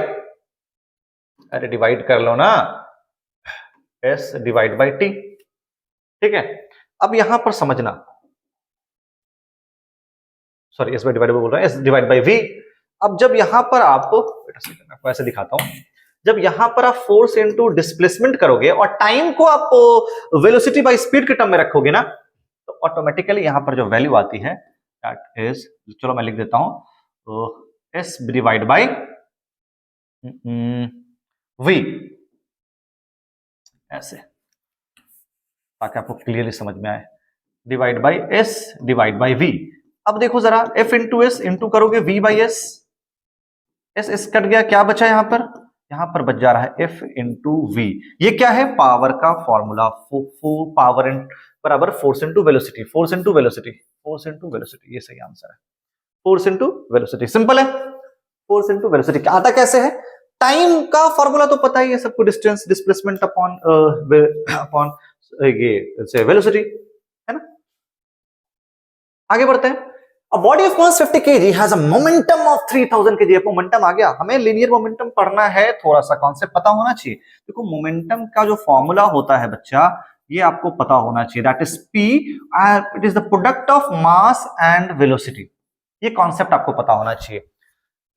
अरे डिवाइड कर लो ना, एस डिवाइड बाई टी। ठीक है, अब यहां पर समझना, sorry S by divide by बोल रहा है, एस डिवाइड बाई वी। अब जब यहां पर आपको ऐसे दिखाता हूं, जब यहां पर आप फोर्स इनटू डिस्प्लेसमेंट करोगे और टाइम को आप वेलोसिटी बाय स्पीड के टर्म में रखोगे ना, तो ऑटोमेटिकली यहां पर जो वैल्यू आती है दैट इज, चलो मैं लिख देता हूं, तो एस डिवाइड बाय वी, ऐसे, ताकि आपको क्लियरली समझ में आए, divide by S divide by V. अब देखो जरा, एफ इंटू एस इंटू करोगे V by S, S S cut गया, क्या बचा यहां पर? यहां पर बच जा रहा है एफ इंटू वी। ये क्या है? पावर का फॉर्मूला, पावर बराबर force into velocity, force into velocity, force into velocity, ये सही आंसर है, फोर्स इंटू वेलोसिटी। सिंपल है, फोर्स इंटू वेलोसिटी। आता कैसे है? टाइम का फॉर्मूला तो पता ही है सबको, डिस्टेंस डिस्प्लेसमेंट अपॉन अपॉन ये वेलोसिटी, है ना। आगे बढ़ते हैं। A body of mass 50 kg has a momentum of 3000 kg। Momentum आ गया, हमें लीनियर मोमेंटम पढ़ना है, थोड़ा सा कॉन्सेप्ट पता होना चाहिए। देखो मोमेंटम का जो फॉर्मूला होता है बच्चा, ये आपको पता होना चाहिए, that is P, it is the product of mass and velocity. ये कॉन्सेप्ट आपको पता होना चाहिए।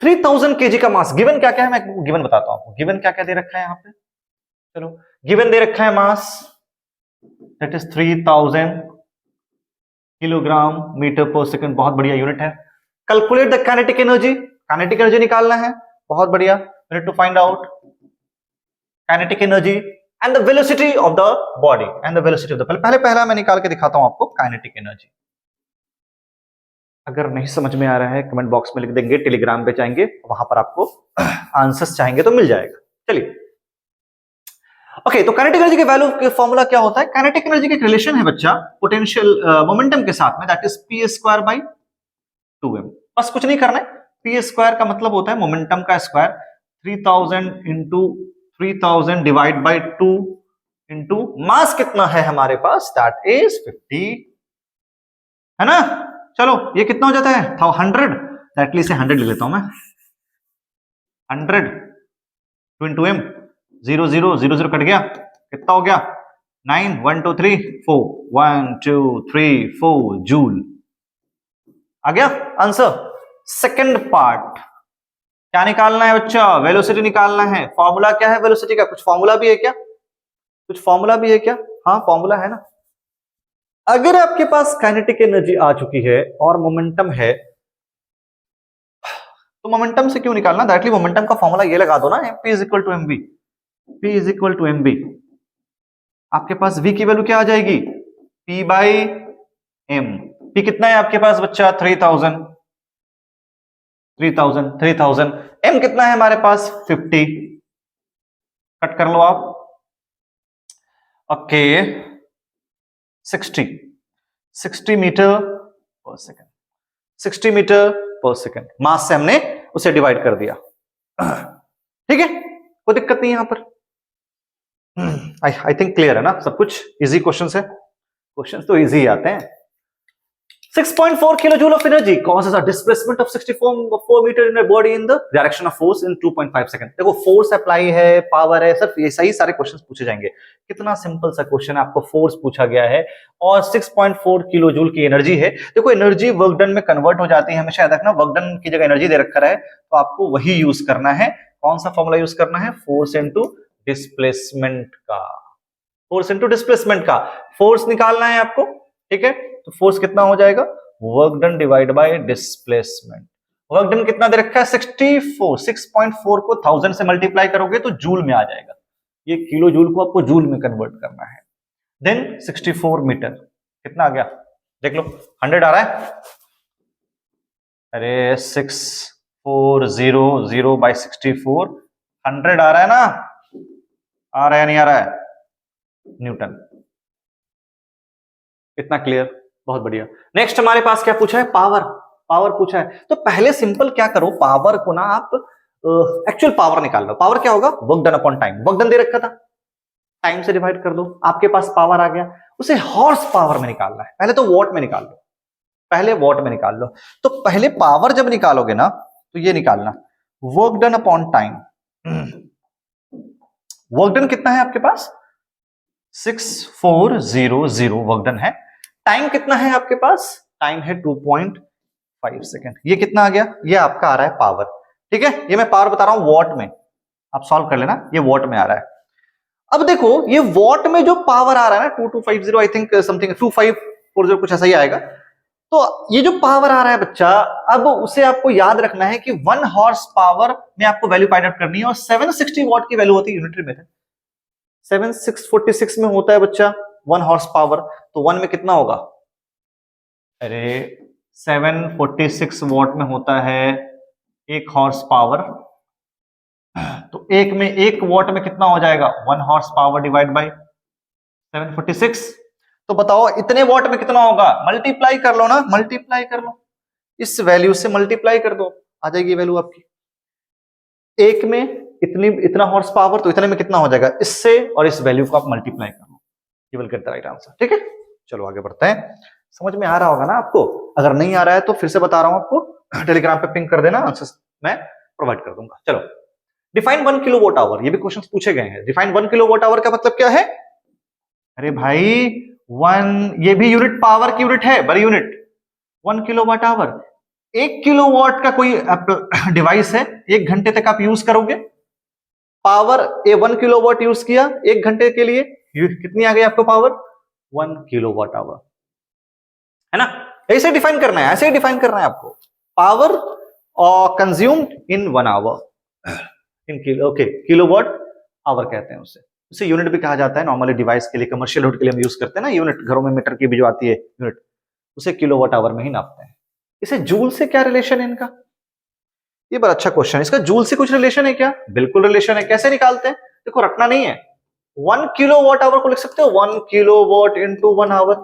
3000 kg का मास, गिवन क्या क्या है मैं गिवन बताता हूं आपको। गिवन क्या क्या दे रखा है यहाँ पे? चलो गिवन दे रखा है mass, that is 3000 kilogram metre per second, बहुत बढ़िया यूनिट है। Calculate the kinetic energy, kinetic energy निकालना है, बहुत बढ़िया, we need to find out kinetic energy and the velocity of the body and the velocity of the, पहला मैं निकाल के दिखाता हूं आपको काइनेटिक एनर्जी। अगर नहीं समझ में आ रहा है कमेंट बॉक्स में लिख देंगे, टेलीग्राम पे जाएंगे, वहां पर आपको आंसर्स चाहेंगे तो मिल जाएगा। चलिए ओके, तो काइनेटिक एनर्जी के वैल्यू के फॉर्मूला क्या होता है? काइनेटिक एनर्जी का एक रिलेशन है बच्चा पोटेंशियल मोमेंटम के साथ में, that is P square by 2m। बस कुछ नहीं करना है, पी स्क्वायर का मतलब होता है मोमेंटम का square, 3000 into 3000 divide by 2 into mass कितना है हमारे पास, दैट इज 50, है ना। चलो ये कितना हो जाता है? 100, एटलीस्ट 100 ले लेता हूं मैं, 100 2 इंटू m, 0 0 0 0 कट गया, कितना हो गया? 9 1 2 3 4 1 2 3 4 जूल। आ गया आंसर। सेकंड पार्ट क्या निकालना है बच्चा? वेलोसिटी निकालना है। फॉर्मूला क्या है वेलोसिटी का? कुछ फॉर्मूला भी है क्या? कुछ फॉर्मूला भी है क्या? हाँ फॉर्मूला है ना। अगर आपके पास काइनेटिक एनर्जी आ चुकी है और मोमेंटम है, तो मोमेंटम से क्यों निकालना? डायरेक्टली मोमेंटम का फॉर्मूला ये लगा दो ना, P is equal to mv, P is equal to mv। आपके पास v की वैल्यू क्या आ जाएगी? P by m। P कितना है आपके पास बच्चा? 3000, 3000 3000। m कितना है हमारे पास? 50। कट कर लो आप। Okay 60 metre per second, 60 metre per second mass से हमने उसे डिवाइड कर दिया। ठीक है, कोई दिक्कत नहीं यहां पर। आई थिंक क्लियर है ना सब कुछ। इजी क्वेश्चन है, क्वेश्चन तो इजी आते हैं। 6.4 kilojule of energy causes a displacement of 64 meter in a body in the direction of force in 2.5 seconds। देखो फोर्स अप्लाई है, पावर है, सिर्फ ये सही सारे क्वेश्चंस पूछे जाएंगे। कितना सिंपल सा क्वेश्चन है, आपको फोर्स पूछा गया है और 6.4 किलोजूल की एनर्जी है। देखो एनर्जी वर्क डन में कन्वर्ट हो जाती है, हमेशा याद रखना वर्क डन की जगह एनर्जी दे रखा है तो आपको वही यूज करना है। कौन सा फॉर्मूला यूज करना है? फोर्स इनटू डिस्प्लेसमेंट का, फोर्स इनटू डिस्प्लेसमेंट का फोर्स निकालना है आपको। ठीक है, तो फोर्स कितना हो जाएगा? Work done divide by displacement. Work done कितना दे रखा है? 64। 6.4 को 1000 से मल्टीप्लाई करोगे तो जूल में आ जाएगा। ये किलो जूल को आपको जूल में कन्वर्ट करना है। देन 64 मीटर कितना आ गया देख लो, 100 आ रहा है। अरे 6400 बाय 64 100 आ रहा है ना? आ रहा है नहीं आ रहा है? न्यूटन। इतना क्लियर, बहुत बढ़िया। नेक्स्ट हमारे पास क्या पूछा है? पावर। पावर पूछा है तो पहले सिंपल क्या करो, पावर को ना आप एक्चुअल पावर निकाल लो। पावर क्या होगा? Work done upon time. Work done they रखा था, टाइम से डिवाइड कर दो, आपके पास पावर आ गया। उसे हॉर्स पावर में निकालना है। पहले तो वॉट में निकाल लो, पहले वॉट में निकाल लो। तो पहले पावर जब निकालोगे ना तो ये निकालना work done upon time. Work done कितना है आपके पास? 6400 वर्क डन है। टाइम कितना है आपके पास? टाइम है 2.5 सेकेंड। ये कितना आ गया? ये आपका आ रहा है पावर। ठीक है, ये मैं पावर बता रहा हूं वॉट में, आप सॉल्व कर लेना। ये वॉट में आ रहा है। अब देखो ये वॉट में जो पावर आ रहा है ना 2250 आई थिंक समथिंग 2540 कुछ ऐसा ही आएगा। तो ये जो पावर आ रहा है बच्चा, अब उसे आपको याद रखना है कि 1 हॉर्स पावर में आपको वैल्यू फाइंड आउट करनी है और 760 वॉट की वैल्यू होती है यूनिटरी मेथड। 7646 में होता है बच्चा 1 हॉर्स पावर, तो 1 में कितना होगा? अरे 746 वॉट में होता है 1 हॉर्स पावर, तो एक में 1 वॉट में कितना हो जाएगा? 1 हॉर्स पावर डिवाइड बाय 746। तो बताओ इतने वॉट में कितना होगा? मल्टीप्लाई कर लो ना, मल्टीप्लाई कर लो, इस वैल्यू से मल्टीप्लाई कर दो, आ जाएगी वैल्यू आपकी। एक में इतना हॉर्स पावर, तो इतने में कितना हो जाएगा? इससे और इस वैल्यू को आप मल्टीप्लाई कर लो, you will get the right answer. ठीक है, चलो आगे बढ़ते हैं। समझ में आ रहा होगा ना आपको? अगर नहीं आ रहा है तो फिर से बता रहा हूं आपको, टेलीग्राम पे पिंग कर देना, आंसर मैं प्रोवाइड कर दूंगा। चलो, डिफाइन 1 किलोवाट आवर। ये भी क्वेश्चन पूछे गए हैं। डिफाइन 1 किलोवाट आवर का मतलब क्या है? अरे भाई 1, ये भी यूनिट पावर की यूनिट है, बड़ी यूनिट। 1 किलोवाट आवर 1 किलोवाट का कोई डिवाइस है, 1 घंटे तक आप यूज करोगे। पावर 1 किलोवाट यूज किया 1 घंटे के लिए, कितनी आ गई आपको पावर? 1 किलोवाट आवर, है ना? ऐसे डिफाइन करना है, ऐसे ही डिफाइन करना है आपको। पावर और consumed in 1 hour in kilo, okay, kilowatt hour कहते हैं उसे यूनिट भी कहा जाता है। नॉर्मली डिवाइस के लिए, कमर्शियल यूनिट के लिए हम यूज करते हैं ना यूनिट, घरों में मीटर की भी जो आती है यूनिट, उसे किलोवाट आवर में ही नापते हैं। इसे जूल से क्या रिलेशन है इनका? ये बड़ा अच्छा क्वेश्चन है। इसका जूल से कुछ रिलेशन है क्या? बिल्कुल रिलेशन है। कैसे निकालते हैं? देखो, रखना नहीं है। 1 किलोवाट आवर को लिख सकते हो 1 किलोवाट इंटू 1 आवर।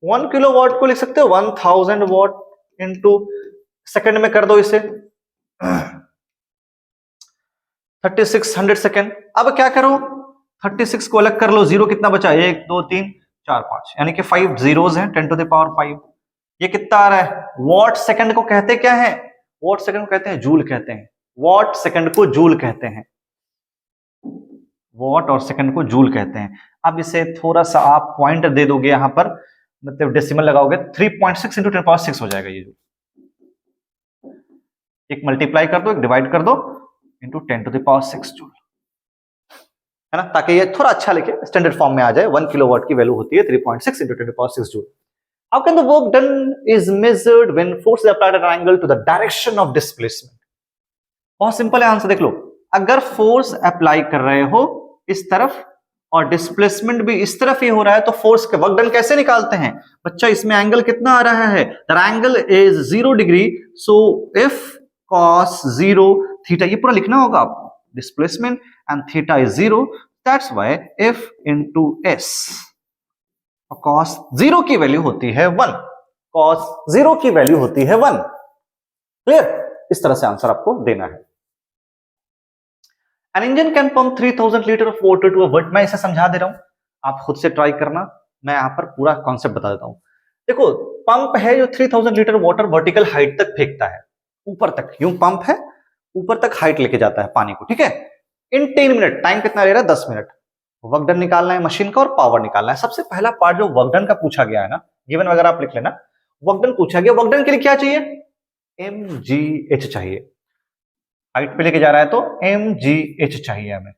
1 किलोवाट को लिख सकते हो 1000 वॉट इंटू, सेकंड में कर दो इसे 3600 सेकंड। अब क्या करो, 36 को अलग कर लो, जीरो कितना बचा? 1 2 3 4 5, यानी कि 5 जीरोस हैं, 10 टू द पावर 5। ये कितना आ रहा है? वॉट सेकंड को कहते क्या है? वॉट सेकंड को कहते हैं जूल कहते हैं। वॉट सेकंड को जूल कहते हैं, वॉट और सेकंड को जूल कहते हैं। अब इसे थोड़ा सा आप पॉइंट दे दोगे यहां पर, मतलब डेसिमल लगाओगे, 3.6 इंटू 10 पावर 6 हो जाएगा ये जूल। एक मल्टीप्लाई कर दो, एक डिवाइड कर दो, into 10 to the power 6 joule, है ना? ताकि ये थोड़ा अच्छा लिखे, स्टैंडर्ड फॉर्म में आ जाए। 1 किलोवाट की वैल्यू होती है 3.6 into 10 to the power 6 joule. How can the work done is measured when force is applied at an angle to the direction of displacement? बहुत सिंपल है आंसर, देख लो। अगर फोर्स अप्लाई कर रहे हो इस तरफ और डिस्प्लेसमेंट भी इस तरफ ही हो रहा है, तो फोर्स का वर्क डन कैसे निकालते हैं बच्चा? इसमें एंगल कितना आ रहा है? The angle is 0 degree, so if cos 0 theta, ये पूरा लिखना होगा आपको, displacement and theta is 0, that's why F into S। और cos 0 की वैल्यू होती है 1। cos 0 की वैल्यू होती है 1। क्लियर? इस तरह से आंसर आपको देना है। An engine can pump 3000 litre of water to a vert. मैं इसे समझा दे रहा हूं, आप खुद से ट्राई करना, मैं यहां पर पूरा कॉन्सेप्ट बता देता हूं। देखो, पंप है जो 3000 लीटर वाटर वर्टिकल हाइट तक फेंकता है, ऊपर तक, यूं पंप है, ऊपर तक हाइट लेके जाता है पानी को, ठीक है। इन 10 मिनट, टाइम कितना ले रहा है? 10 मिनट। वर्क डन निकालना है मशीन का और पावर निकालना है। सबसे पहला पार्ट जो वर्क डन का पूछा गया है ना, गिवन वगैरह आप लिख लेना, वर्क डन पूछा गया। वर्क डन के लिए क्या चाहिए? mgh चाहिए। हाइट पे लेके जा रहा है तो mgh चाहिए हमें।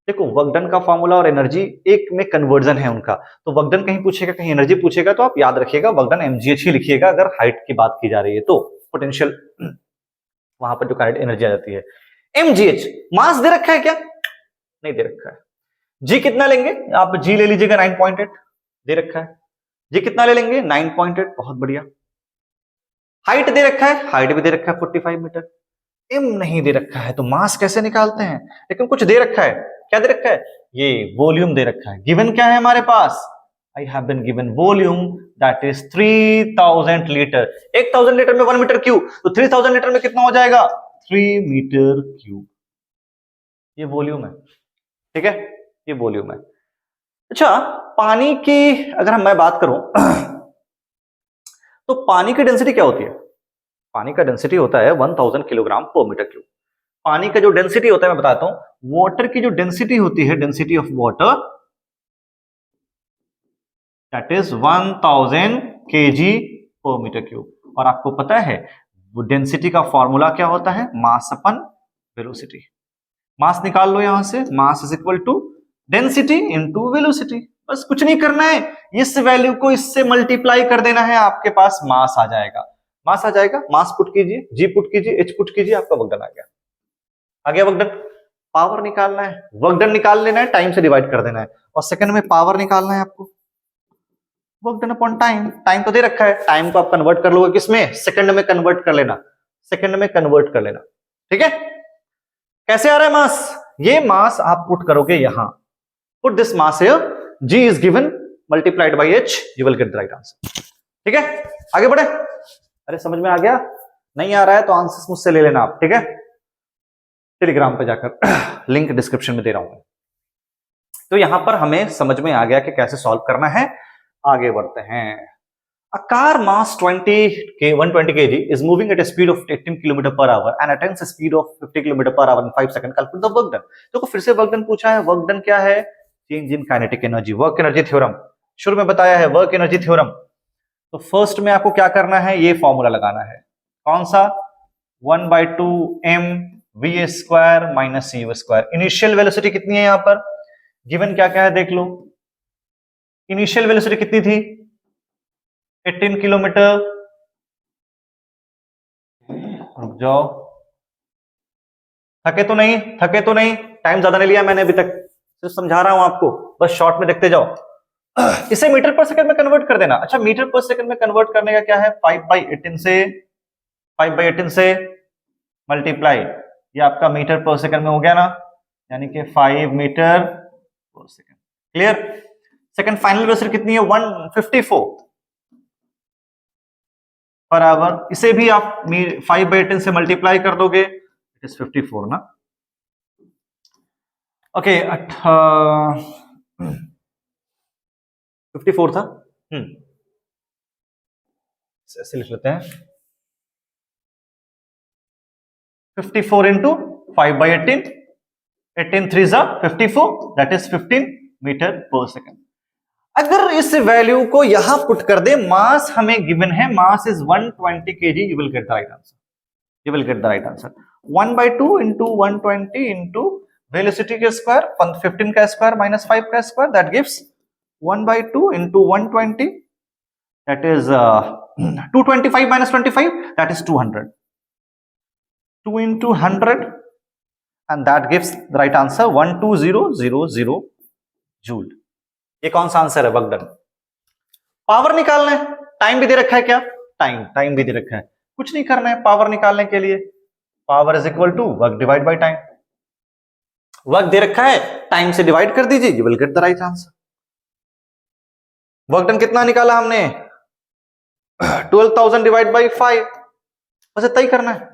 देखो, वर्क डन का फॉर्मूला और एनर्जी एक में कन्वर्जन है उनका, तो वर्क डन कहीं पूछेगा कहीं एनर्जी पूछेगा, तो आप याद रखिएगा वर्क डन mgh ही लिखिएगा अगर हाइट की बात की जा रही है तो। पोटेंशियल वहां पर जो करंट एनर्जी आ जाती है mgh। मास दे रखा है क्या? नहीं दे रखा है। जी कितना लेंगे आप? जी ले लीजिएगा 9.8, दे रखा है। जी कितना ले लेंगे? 9.8, बहुत बढ़िया। हाइट दे रखा है, हाइट भी दे रखा है 45 मीटर। एम नहीं दे रखा है तो मास कैसे निकालते हैं? लेकिन कुछ दे रखा है। क्या दे रखा है? ये वॉल्यूम दे रखा है। गिवन क्या है हमारे पास? I have been given volume that is 3000 litre. 1000 litre में 1 मीटर क्यूब, तो 3000 लीटर में कितना हो जाएगा? 3 मीटर क्यूब। ये वॉल्यूम है, ठीक है, ये वॉल्यूम है। अच्छा, पानी की अगर मैं बात करूं तो पानी की डेंसिटी क्या होती है? पानी का डेंसिटी होता है 1000 किलोग्राम पर मीटर क्यूब। पानी का जो डेंसिटी होता है मैं बताता हूं। वाटर की जो डेंसिटी होती है, density of water that is 1000 KG पर मीटर क्यूब। और आपको पता है वो डेंसिटी का फॉर्मूला क्या होता है? मास अपन वेलोसिटी। मास निकाल लो यहां से, mass is equal to density into velocity. बस कुछ नहीं करना है, इस वैल्यू को इससे मल्टीप्लाई कर देना है, आपके पास मास आ जाएगा। मास आ जाएगा, मास पुट कीजिए, जी पुट कीजिए, एच पुट कीजिए, आपका वर्क डन आ गया। आ गया वर्क डन। पावर निकालना है, वर्क डन निकाल लेना है, टाइम से डिवाइड कर देना है, और सेकंड में पावर निकालना है आपको। Work done upon time. Time तो दे रखा है, टाइम को आप कन्वर्ट कर लोगे किसमें? सेकंड में कन्वर्ट कर लेना, सेकंड में कन्वर्ट कर लेना, ठीक है। कैसे आ रहा है मास? ये मास आप पुट करोगे यहां, put this mass here, G is given multiplied by H, you will get the right answer, ठीक है। आगे बढ़े। अरे समझ में आ गया? नहीं आ रहा है तो आंसर मुझसे ले लेना आप, ठीक है, टेलीग्राम पे जाकर लिंक डिस्क्रिप्शन में दे रहा हूं। तो यहां पर हमें समझ में आ गया कि कैसे सॉल्व करना है। आगे बढ़ते हैं। A car mass 120 kg is moving at a speed of 18 km per hour and attains a speed of 50 km per hour in 5 seconds. Calculate the work done. तो फिर से वर्क डन पूछा है। वर्क डन क्या है? Change in kinetic energy, work energy theorem शुरू में बताया है, वर्क एनर्जी थ्योरम। तो फर्स्ट में आपको क्या करना है? ये फॉर्मूला लगाना है। कौन सा? 1/2 m v square minus u square. Initial velocity कितनी है यहां पर? गिवन क्या क्या है देख लो। इनिशियल वेलोसिटी कितनी थी? 18 किलोमीटर। रुक जाओ, थके तो नहीं, थके तो नहीं, टाइम ज्यादा नहीं लिया मैंने अभी तक, सिर्फ समझा रहा हूं आपको, बस शॉर्ट में देखते जाओ। इसे मीटर पर सेकंड में कन्वर्ट कर देना। अच्छा, मीटर पर सेकंड में कन्वर्ट करने का क्या है? 5/18 से मल्टीप्लाई, ये आपका मीटर पर सेकंड में हो गया ना, यानी कि 5 metre per second. Clear? Second final velocity कितनी है? 154 पर आवर। इसे भी आप 5/10 से मल्टीप्लाई कर दोगे, इट इज 54 ना। ओके, 54 था। ऐसे लिख लेते हैं, 54 इंटू 5/18, 18 3 जा 54, that is 15 metre per second. अगर इस वैल्यू को यहां पुट कर दे, मास हमें गिवन है, mass is 120 kg, you will get the right answer, you will get the right answer. 1/2 into 120 into velocity के स्क्वायर, 15 का स्क्वायर माइनस 5 का square, that gives 1/2 into 120, that is 225 minus 25, that is 200, 2 into 100 and that gives the right answer 12000 joule. ये कौन सा answer है? Work done. Power निकालना है, time भी दे रखा है क्या? टाइम भी दे रखा है, कुछ नहीं करना है पावर निकालने के लिए। Power is equal to work divide by time. Work दे रखा है, टाइम से डिवाइड कर दीजिए, you will get the right answer. Work done कितना निकाला हमने 12,000 डिवाइड बाई 5, बस इतना ही करना है,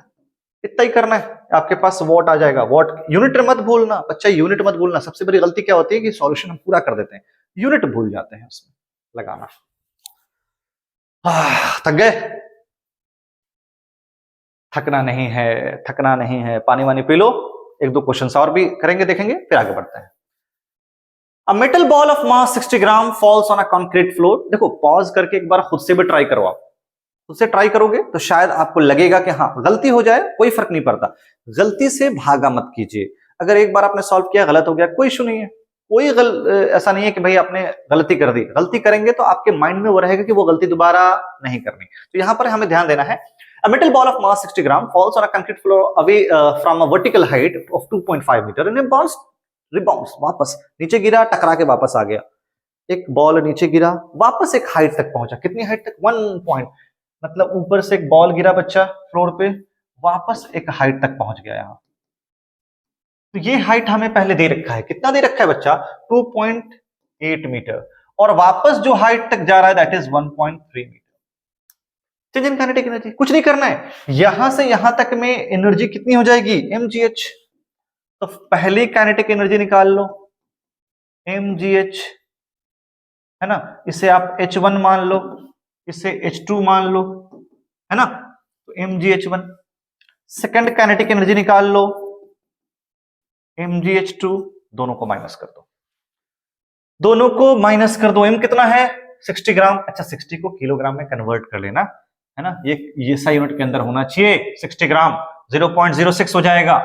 इतना ही करना है, आपके पास वॉट आ जाएगा। वॉट यूनिट मत भूलना बच्चा, यूनिट मत भूलना। सबसे बड़ी गलती क्या होती है कि सॉल्यूशन हम पूरा कर देते हैं, यूनिट भूल जाते हैं उसमें लगाना। थक गए? थकना नहीं है, थकना नहीं है, पानी वानी पी लो, एक दो क्वेश्चंस और भी करेंगे, देखेंगे, फिर आगे बढ़ते हैं। A metal ball of mass 60 gram falls on a concrete floor। देखो पॉज करके एक बार खुद से भी ट्राई करो, आप खुद से ट्राई करोगे तो शायद आपको लगेगा कि हाँ गलती हो जाए कोई फर्क नहीं पड़ता, गलती से भागा मत कीजिए। अगर एक बार आपने सॉल्व किया गलत हो गया कोई इशू नहीं है, कोई ऐसा नहीं है कि भाई आपने गलती कर दी। गलती करेंगे तो आपके माइंड में वो रहेगा कि वो गलती दोबारा नहीं करनी। तो यहां पर हमें ध्यान देना है। A metal ball of mass 60 gram falls on a concrete floor away from a vertical height of 2.5 metre and a ball rebounds, वापस नीचे गिरा, टकरा के वापस आ गया। एक बॉल नीचे गिरा, वापस एक हाइट तक पहुंचा। कितनी हाइट तक? 1 पॉइंट, मतलब ऊपर से एक बॉल गिरा बच्चा फ्लोर पे, वापस एक हाइट तक पहुंच गया। यहां तो ये हाइट हमें पहले दे रखा है, कितना दे रखा है बच्चा? 2.8 मीटर, और वापस जो हाइट तक जा रहा है that is 1.3 metre. Change in kinetic energy, कुछ नहीं करना है, यहां से यहां तक में एनर्जी कितनी हो जाएगी? mgh। तो पहली काइनेटिक एनर्जी निकाल लो, mgh है ना, इसे आप h1 मान लो, इसे h2 मान लो, है ना, तो mgh1। सेकंड काइनेटिक एनर्जी निकाल लो, mgh2, दोनों को माइनस कर दो, दोनों को माइनस कर दो। m कितना है? 60 ग्राम। अच्छा 60 को किलोग्राम में कन्वर्ट कर लेना, है ना, ये सही यूनिट के अंदर होना चाहिए। 60 ग्राम 0.06 हो जाएगा।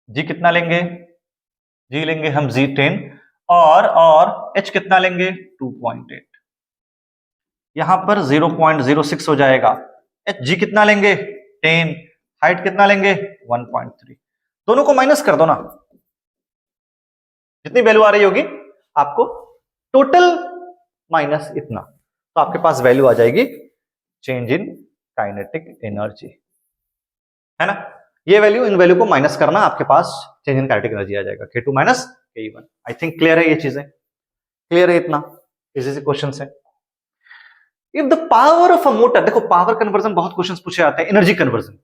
जी कितना लेंगे? जी लेंगे हम G10, और H कितना लेंगे? 2.8। यहां पर 0.06 हो जाएगा। G कितना लेंगे? 10। हाइट कितना लेंगे? 1.3। दोनों को माइनस कर दो ना, जितनी वैल्यू आ रही होगी आपको, टोटल माइनस इतना, तो आपके पास वैल्यू आ जाएगी चेंज इन काइनेटिक एनर्जी, है ना। ये वैल्यू इन वैल्यू को माइनस करना, आपके पास चेंज इन काइनेटिक एनर्जी आ जाएगा, K2 minus K1। I think clear है, ये चीजें क्लियर है, इतना इजी से क्वेश्चन है। If the power of a motor, देखो पावर कन्वर्जन बहुत क्वेश्चंस पूछे जाते हैं, energy conversion.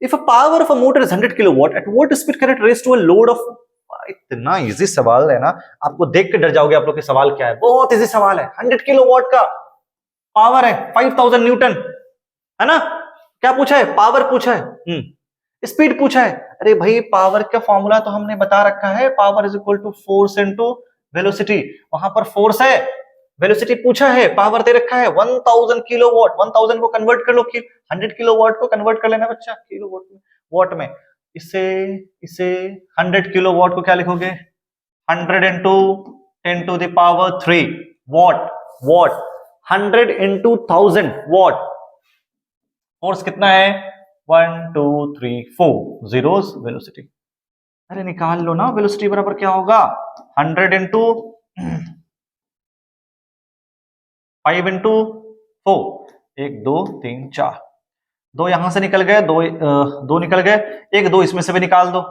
If a power of a motor is 100 kilowatt, at what speed can it raise to a load of, इतना easy सवाल है ना, आपको देख के डर जाओगे आप लोग कि सवाल क्या है। बहुत इजी सवाल है, 100 किलोवाट का पावर है, 5000 न्यूटन, है ना। क्या पूछा है? पावर पूछा है, स्पीड पूछा है। अरे भाई पावर का फॉर्मूला तो हमने बता रखा है, power is equal to force into velocity. वहां पर फोर्स है, वेलोसिटी पूछा है, पावर दे रखा है 1000 किलोवाट। 1000 को कन्वर्ट कर लो, 100 किलोवाट को कन्वर्ट कर लेना बच्चा किलोवाट में, वाट में। इसे 100 किलोवाट को क्या लिखोगे? 100 into 10 to the power 3 watt. 100 into 1000 watt. Force कितना है? 1 2 3 4 जीरोस, वेलोसिटी। अरे निकाल लो ना, वेलोसिटी बराबर क्या होगा? 100 इंटू 5 इंटू 4, 1 2 3 4, दो यहां से निकल गए, दो निकल गए, 1 2 इसमें से भी निकाल दो,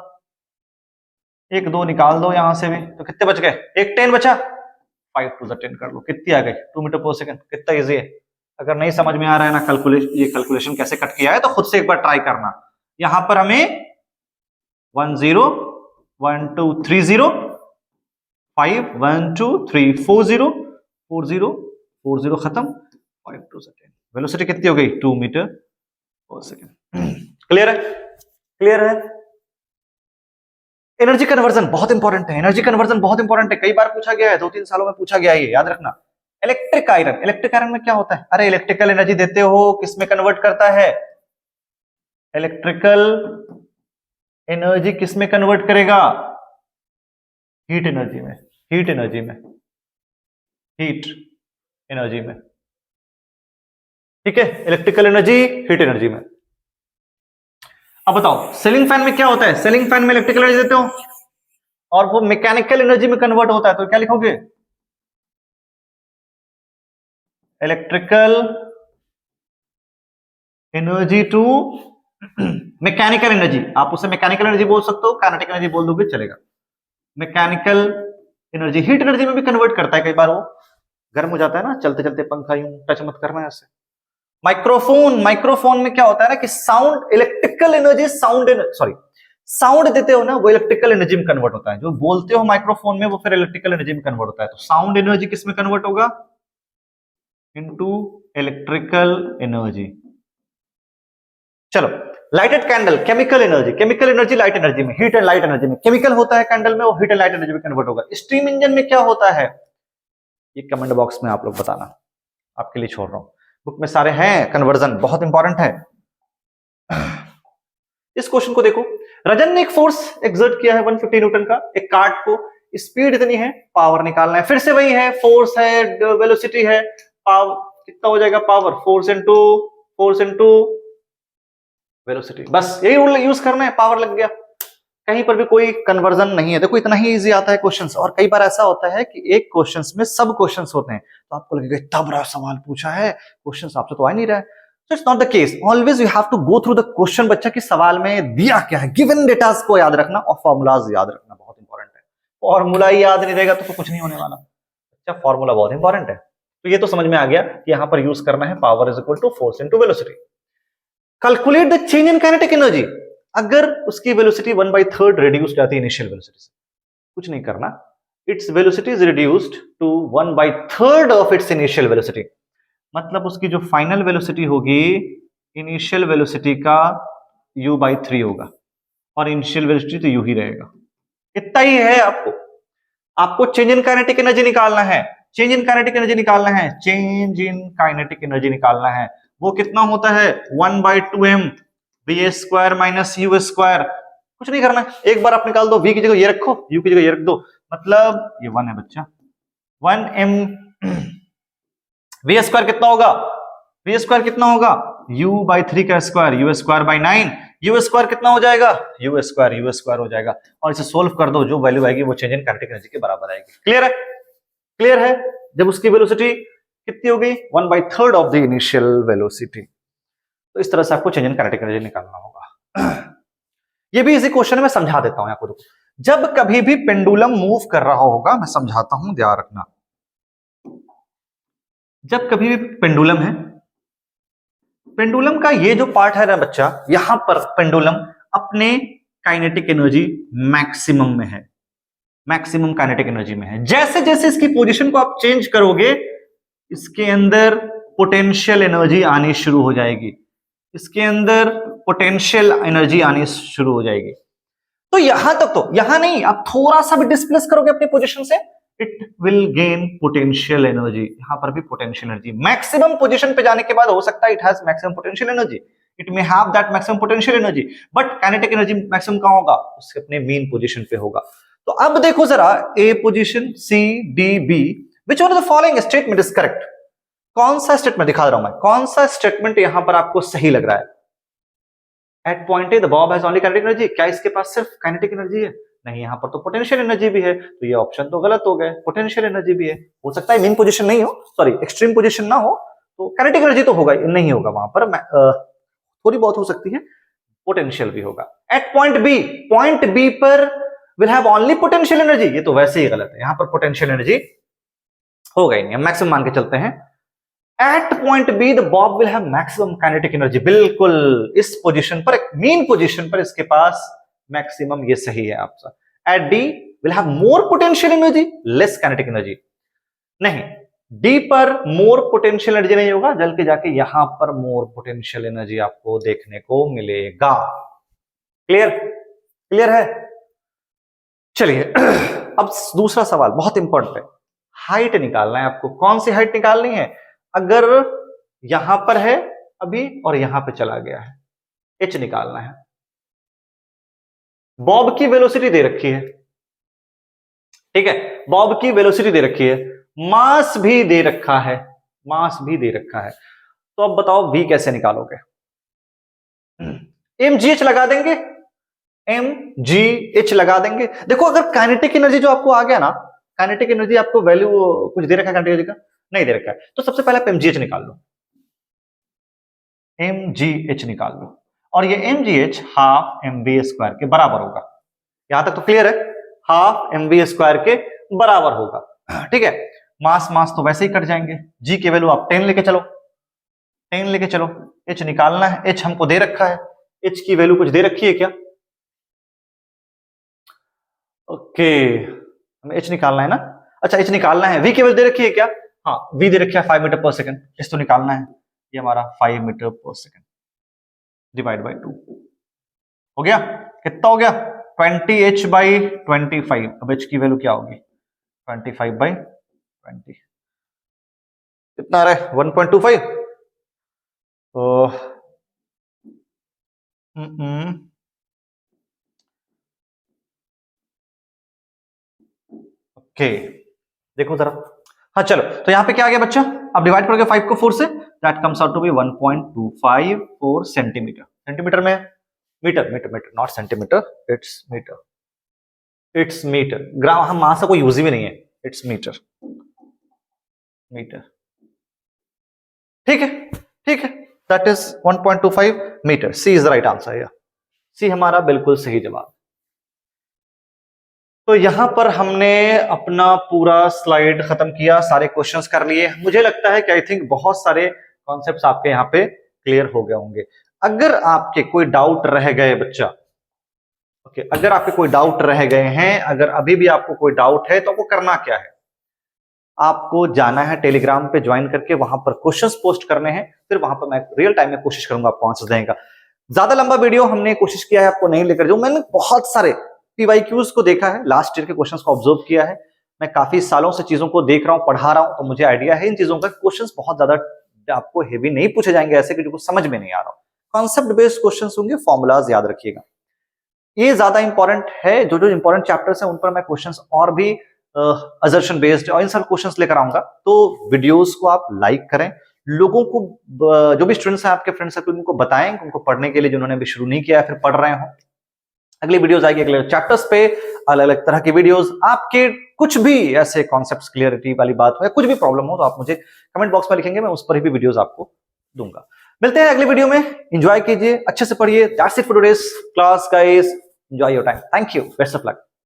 1 2 निकाल दो यहां से भी, तो कितने बच गए? एक 10 बचा, 5 टू द 10 कर लो, कितनी आ गई? 2 मीटर पर सेकंड। कितना इजी है। अगर नहीं समझ में आ रहा है ना ये कैलकुलेशन कैसे कट किया है, तो खुद से एक बार ट्राई करना। यहां पर हमें 1 0 1 2 3 0 5 1 2 3 4 0 4 0 4 0 खत्म, 5 टू द 10। वेलोसिटी कितनी हो गई? 2 मीटर पर सेकंड। क्लियर है? क्लियर है। एनर्जी कन्वर्जन बहुत इंपॉर्टेंट है, एनर्जी कन्वर्जन बहुत इंपॉर्टेंट है, कई बार पूछा गया है, 2-3 सालों में पूछा गया है, ये याद रखना। इलेक्ट्रिक आयरन, इलेक्ट्रिक आयरन में क्या होता है? अरे इलेक्ट्रिकल एनर्जी देते हो, किसमें कन्वर्ट करता है? इलेक्ट्रिकल एनर्जी किसमें कन्वर्ट करेगा? हीट एनर्जी में, हीट एनर्जी में, हीट एनर्जी में, ठीक है। इलेक्ट्रिकल एनर्जी हीट एनर्जी में। अब बताओ सीलिंग फैन में क्या होता है? सीलिंग फैन में इलेक्ट्रिकल एनर्जी देते हो और वो मैकेनिकल एनर्जी में कन्वर्ट होता है, तो क्या लिखोगे? Electrical energy to mechanical energy. आप उसे मैकेनिकल एनर्जी बोल सकते हो, काइनेटिक एनर्जी बोल दोगे चलेगा। मैकेनिकल एनर्जी हीट एनर्जी में भी कन्वर्ट करता है कई बार वो, गर्म हो जाता है ना, चलते चलते पंखा यूं टच मत करना है ऐसे। माइक्रोफोन में क्या होता है ना कि साउंड, इलेक्ट्रिकल एनर्जी साउंड देते हो ना, वो इलेक्ट्रिकल एनर्जी में कन्वर्ट होता है। जो बोलते हो माइक्रोफोन में वो फिर इलेक्ट्रिकल एनर्जी में कन्वर्ट होता है। तो साउंड एनर्जी किस में कन्वर्ट होगा? Into electrical energy. चलो, lighted candle, chemical energy light energy में, हीट एंड लाइट एनर्जी में। केमिकल होता है कैंडल में, वो हीट एंड लाइट एनर्जी में कन्वर्ट होगा। स्टीम इंजन में क्या होता है? ये कमेंट बॉक्स में आप लोग बताना, आपके लिए छोड़ रहा हूं। बुक में सारे हैं कन्वर्जन, बहुत इंपॉर्टेंट है। इस क्वेश्चन को देखो, रजन ने एक फोर्स एक्सर्ट किया है 150 न्यूटन का एक कार्ड को, स्पीड इतनी है, पावर निकालना है। फिर से वही है, फोर्स है, वेलोसिटी है, पावर कितना हो जाएगा? Power force into velocity. बस यही रूल यूज करना है, पावर लग गया। कहीं पर भी कोई कन्वर्जन नहीं है। देखो इतना ही इजी आता है क्वेश्चंस। और कई बार ऐसा होता है कि एक क्वेश्चंस में सब क्वेश्चंस होते हैं, तो आपको लगेगा इतना बड़ा सवाल पूछा है, क्वेश्चंस आपसे तो आ नहीं रहा है। So it's not the case. Always you have to go through the question, बच्चा की सवाल में दिया क्या है, गिवन डेटास को याद रखना और फॉर्मूलाज याद रखना बहुत इंपॉर्टेंट है। फॉर्मूला ही याद नहीं रहेगा तो कुछ नहीं होने वाला। अच्छा, फॉर्मूला बहुत इंपॉर्टेंट है। तो ये तो समझ में आ गया कि यहां पर यूज करना है power is equal to force into velocity. Calculate the change in kinetic energy. अगर उसकी वेलोसिटी 1/3 रिड्यूस जाती है इनिशियल वेलोसिटी से, कुछ नहीं करना, it's velocity is reduced to 1/3 of its initial velocity. मतलब उसकी जो फाइनल वेलोसिटी होगी इनिशियल वेलोसिटी का u/3 होगा, और इनिशियल वेलोसिटी तो u ही रहेगा। इतना ही है। आपको चेंज इन काइनेटिक एनर्जी निकालना है। चेंज इन काइनेटिक एनर्जी निकालना है। वो कितना होता है? 1/2m v² minus u²। कुछ नहीं करना है, एक बार आप निकाल दो। v की जगह ये रखो, u की जगह ये रख दो, मतलब ये 1 है बच्चा। 1m v² कितना होगा? u/3 का स्क्वायर, u²/9। u² कितना हो जाएगा? u² हो जाएगा। और इसे सोल्व कर दो, जो वैल्यू आएगी वो चेंज इन काइनेटिक एनर्जी के बराबर आएगी। क्लियर है? जब उसकी वेलोसिटी कितनी होगी? 1/3 ऑफ द इनिशियल वेलोसिटी। तो इस तरह से आपको चेंज इन काइनेटिक एनर्जी निकालना होगा। ये भी इसी क्वेश्चन में समझा देता हूं आपको। जब कभी भी पेंडुलम मूव कर रहा होगा, मैं समझाता हूं, ध्यान रखना। जब कभी भी पेंडुलम है, पेंडुलम का ये जो पार्ट है ना बच्चा, यहां पर पेंडुलम अपने काइनेटिक एनर्जी मैक्सिमम में है, मैक्सिमम काइनेटिक एनर्जी में है। जैसे जैसे इसकी पोजीशन को आप चेंज करोगे, इसके अंदर पोटेंशियल एनर्जी आनी शुरू हो जाएगी। तो यहां तक, तो यहां नहीं, आप थोड़ा सा भी डिस्प्लेस करोगे अपनी पोजीशन से, it will gain potential energy. यहां पर भी पोटेंशियल एनर्जी मैक्सिमम पोजीशन पे जाने के बाद हो सकता है it has maximum potential energy, it may have that maximum potential energy, but kinetic energy maximum कहां होगा? उसके अपने मेन पोजीशन पे होगा। तो अब देखो जरा, A position, C, D, B, which one of the following statement is correct? कौन सा स्टेटमेंट दिखा रहा हूं मैं, कौन सा स्टेटमेंट यहां पर आपको सही लग रहा है? At point A the bob has only kinetic energy. क्या इसके पास सिर्फ काइनेटिक एनर्जी है? नहीं, यहां पर तो पोटेंशियल एनर्जी भी है। तो ये ऑप्शन तो गलत हो गए, पोटेंशियल एनर्जी भी है। हो सकता है मेन पोजीशन नहीं हो, सॉरी एक्सट्रीम पोजीशन ना हो, तो काइनेटिक एनर्जी तो होगा नहीं होगा वहां पर, थोड़ी बहुत हो सकती है, पोटेंशियल भी होगा। एट पॉइंट बी पर will have only potential energy, ये तो वैसे ही गलत है। यहां पर पोटेंशियल एनर्जी होगा ही नहीं, मैक्सिमम मान के चलते हैं। At point B the bob will have maximum kinetic energy, बिल्कुल इस पोजीशन पर, मेन पोजीशन पर इसके पास मैक्सिमम, ये सही है आपका। At D will have more potential energy, less kinetic energy. नहीं, डी पर मोर पोटेंशियल एनर्जी नहीं होगा, जल के जाके यहां पर मोर पोटेंशियल एनर्जी आपको देखने को मिलेगा। क्लियर है? चलिए अब दूसरा सवाल बहुत इंपॉर्टेंट है। हाइट निकालना है आपको। कौन सी हाइट निकालनी है? अगर यहां पर है अभी और यहां पे चला गया है, एच निकालना है। बॉब की वेलोसिटी दे रखी है, ठीक है, बॉब की वेलोसिटी दे रखी है, मास भी दे रखा है, तो अब बताओ v कैसे निकालोगे? mgh लगा देंगे, mgh लगा देंगे। देखो अगर काइनेटिक एनर्जी जो आपको आ गया ना, काइनेटिक एनर्जी आपको वैल्यू कुछ दे रखा है, काइनेटिक एनर्जी का नहीं दे रखा है, तो सबसे पहले आप mgh निकाल लो, mgh निकाल लो, और ये mgh हाफ mv² के बराबर होगा। यहां तक तो क्लियर है, हाफ mv² के बराबर होगा, ठीक है। मास मास तो वैसे ही कट जाएंगे। जी की वैल्यू आप 10 लेके चलो, 10 लेके चलो। एच निकालना है, एच हमको दे रखा है, एच की वैल्यू कुछ दे रखी है क्या? ओके, हमें एच निकालना है ना। अच्छा एच निकालना है, वी की वैल्यू दे रखी है क्या? हाँ वी दे रखी है 5 मीटर पर सेकंड, एच तो निकालना है, ये हमारा 5 metre per second divide by 2 हो गया। कितना हो गया? 20h/25। अब h की वैल्यू क्या होगी? 25/20 कितना आ रहा है? 1.25। तो ओके देखो जरा। हाँ चलो, तो यहां पे क्या आ गया बच्चा? अब डिवाइड करोगे 5 को 4 से, that comes out to be 1.254 centimetre. Centimetre में metre, metre metre not centimetre, it's metre, it's metre. Gram हम मास को यूज ही नहीं है, इट्स मीटर, मीटर। ठीक है, ठीक है, that is 1.25 metre. C is the right answer. C हमारा बिल्कुल सही जवाब। तो यहां पर हमने अपना पूरा स्लाइड खत्म किया, सारे क्वेश्चंस कर लिए। मुझे लगता है कि आई थिंक बहुत सारे कॉन्सेप्ट्स आपके यहाँ पे क्लियर हो गए होंगे। अगर आपके कोई डाउट रह गए बच्चा, ओके, अगर आपके कोई डाउट रह गए हैं, अगर अभी भी आपको कोई डाउट है, तो आपको करना क्या है? आपको जाना है टेलीग्राम पे ज्वाइन करके, वहां पर क्वेश्चंस पोस्ट करने हैं, फिर वहां पर मैं रियल टाइम में कोशिश करूंगा आपको आंसर देने का। ज्यादा लंबा वीडियो हमने कोशिश किया है आपको नहीं लेकर जाऊं। मैंने बहुत सारे पीवाईक्यूज को देखा है, लास्ट ईयर के क्वेश्चंस को ऑब्जर्व किया है। मैं काफी सालों से चीजों को देख रहा हूं, पढ़ा रहा हूं, तो मुझे आइडिया है इन चीजों का। क्वेश्चंस बहुत ज्यादा आपको हेवी नहीं पूछे जाएंगे, ऐसे कि जो कुछ समझ में नहीं आ रहा। कॉन्सेप्ट बेस्ड क्वेश्चंस होंगे, फॉर्मूलाज याद रखिएगा। ये ज्यादा इंपॉर्टेंट है। जो जो इंपॉर्टेंट चैप्टर्स हैं उन पर मैं क्वेश्चंस और भी असर्शन बेस्ड और इन सब क्वेश्चंस लेकर आऊंगा। तो वीडियोस को आप लाइक करें, लोगों को, जो भी स्टूडेंट्स हैं आपके फ्रेंड सर्कल, उनको बताएं उनको पढ़ने के लिए, जिन्होंने भी शुरू नहीं किया है फिर पढ़ रहे हो। अगली वीडियोस आएगी अगले चैप्टर्स पे, अलग अलग तरह की वीडियोस। आपके कुछ भी ऐसे कॉन्सेप्ट्स क्लियरिटी वाली बात हो या कुछ भी प्रॉब्लम हो, तो आप मुझे कमेंट बॉक्स में लिखेंगे, मैं उस पर भी वीडियोस आपको दूंगा। मिलते हैं अगली वीडियो में। एंजॉय कीजिए, अच्छे से पढ़िए। That's it for today's class guys. Enjoy your time. Thank you, best of luck.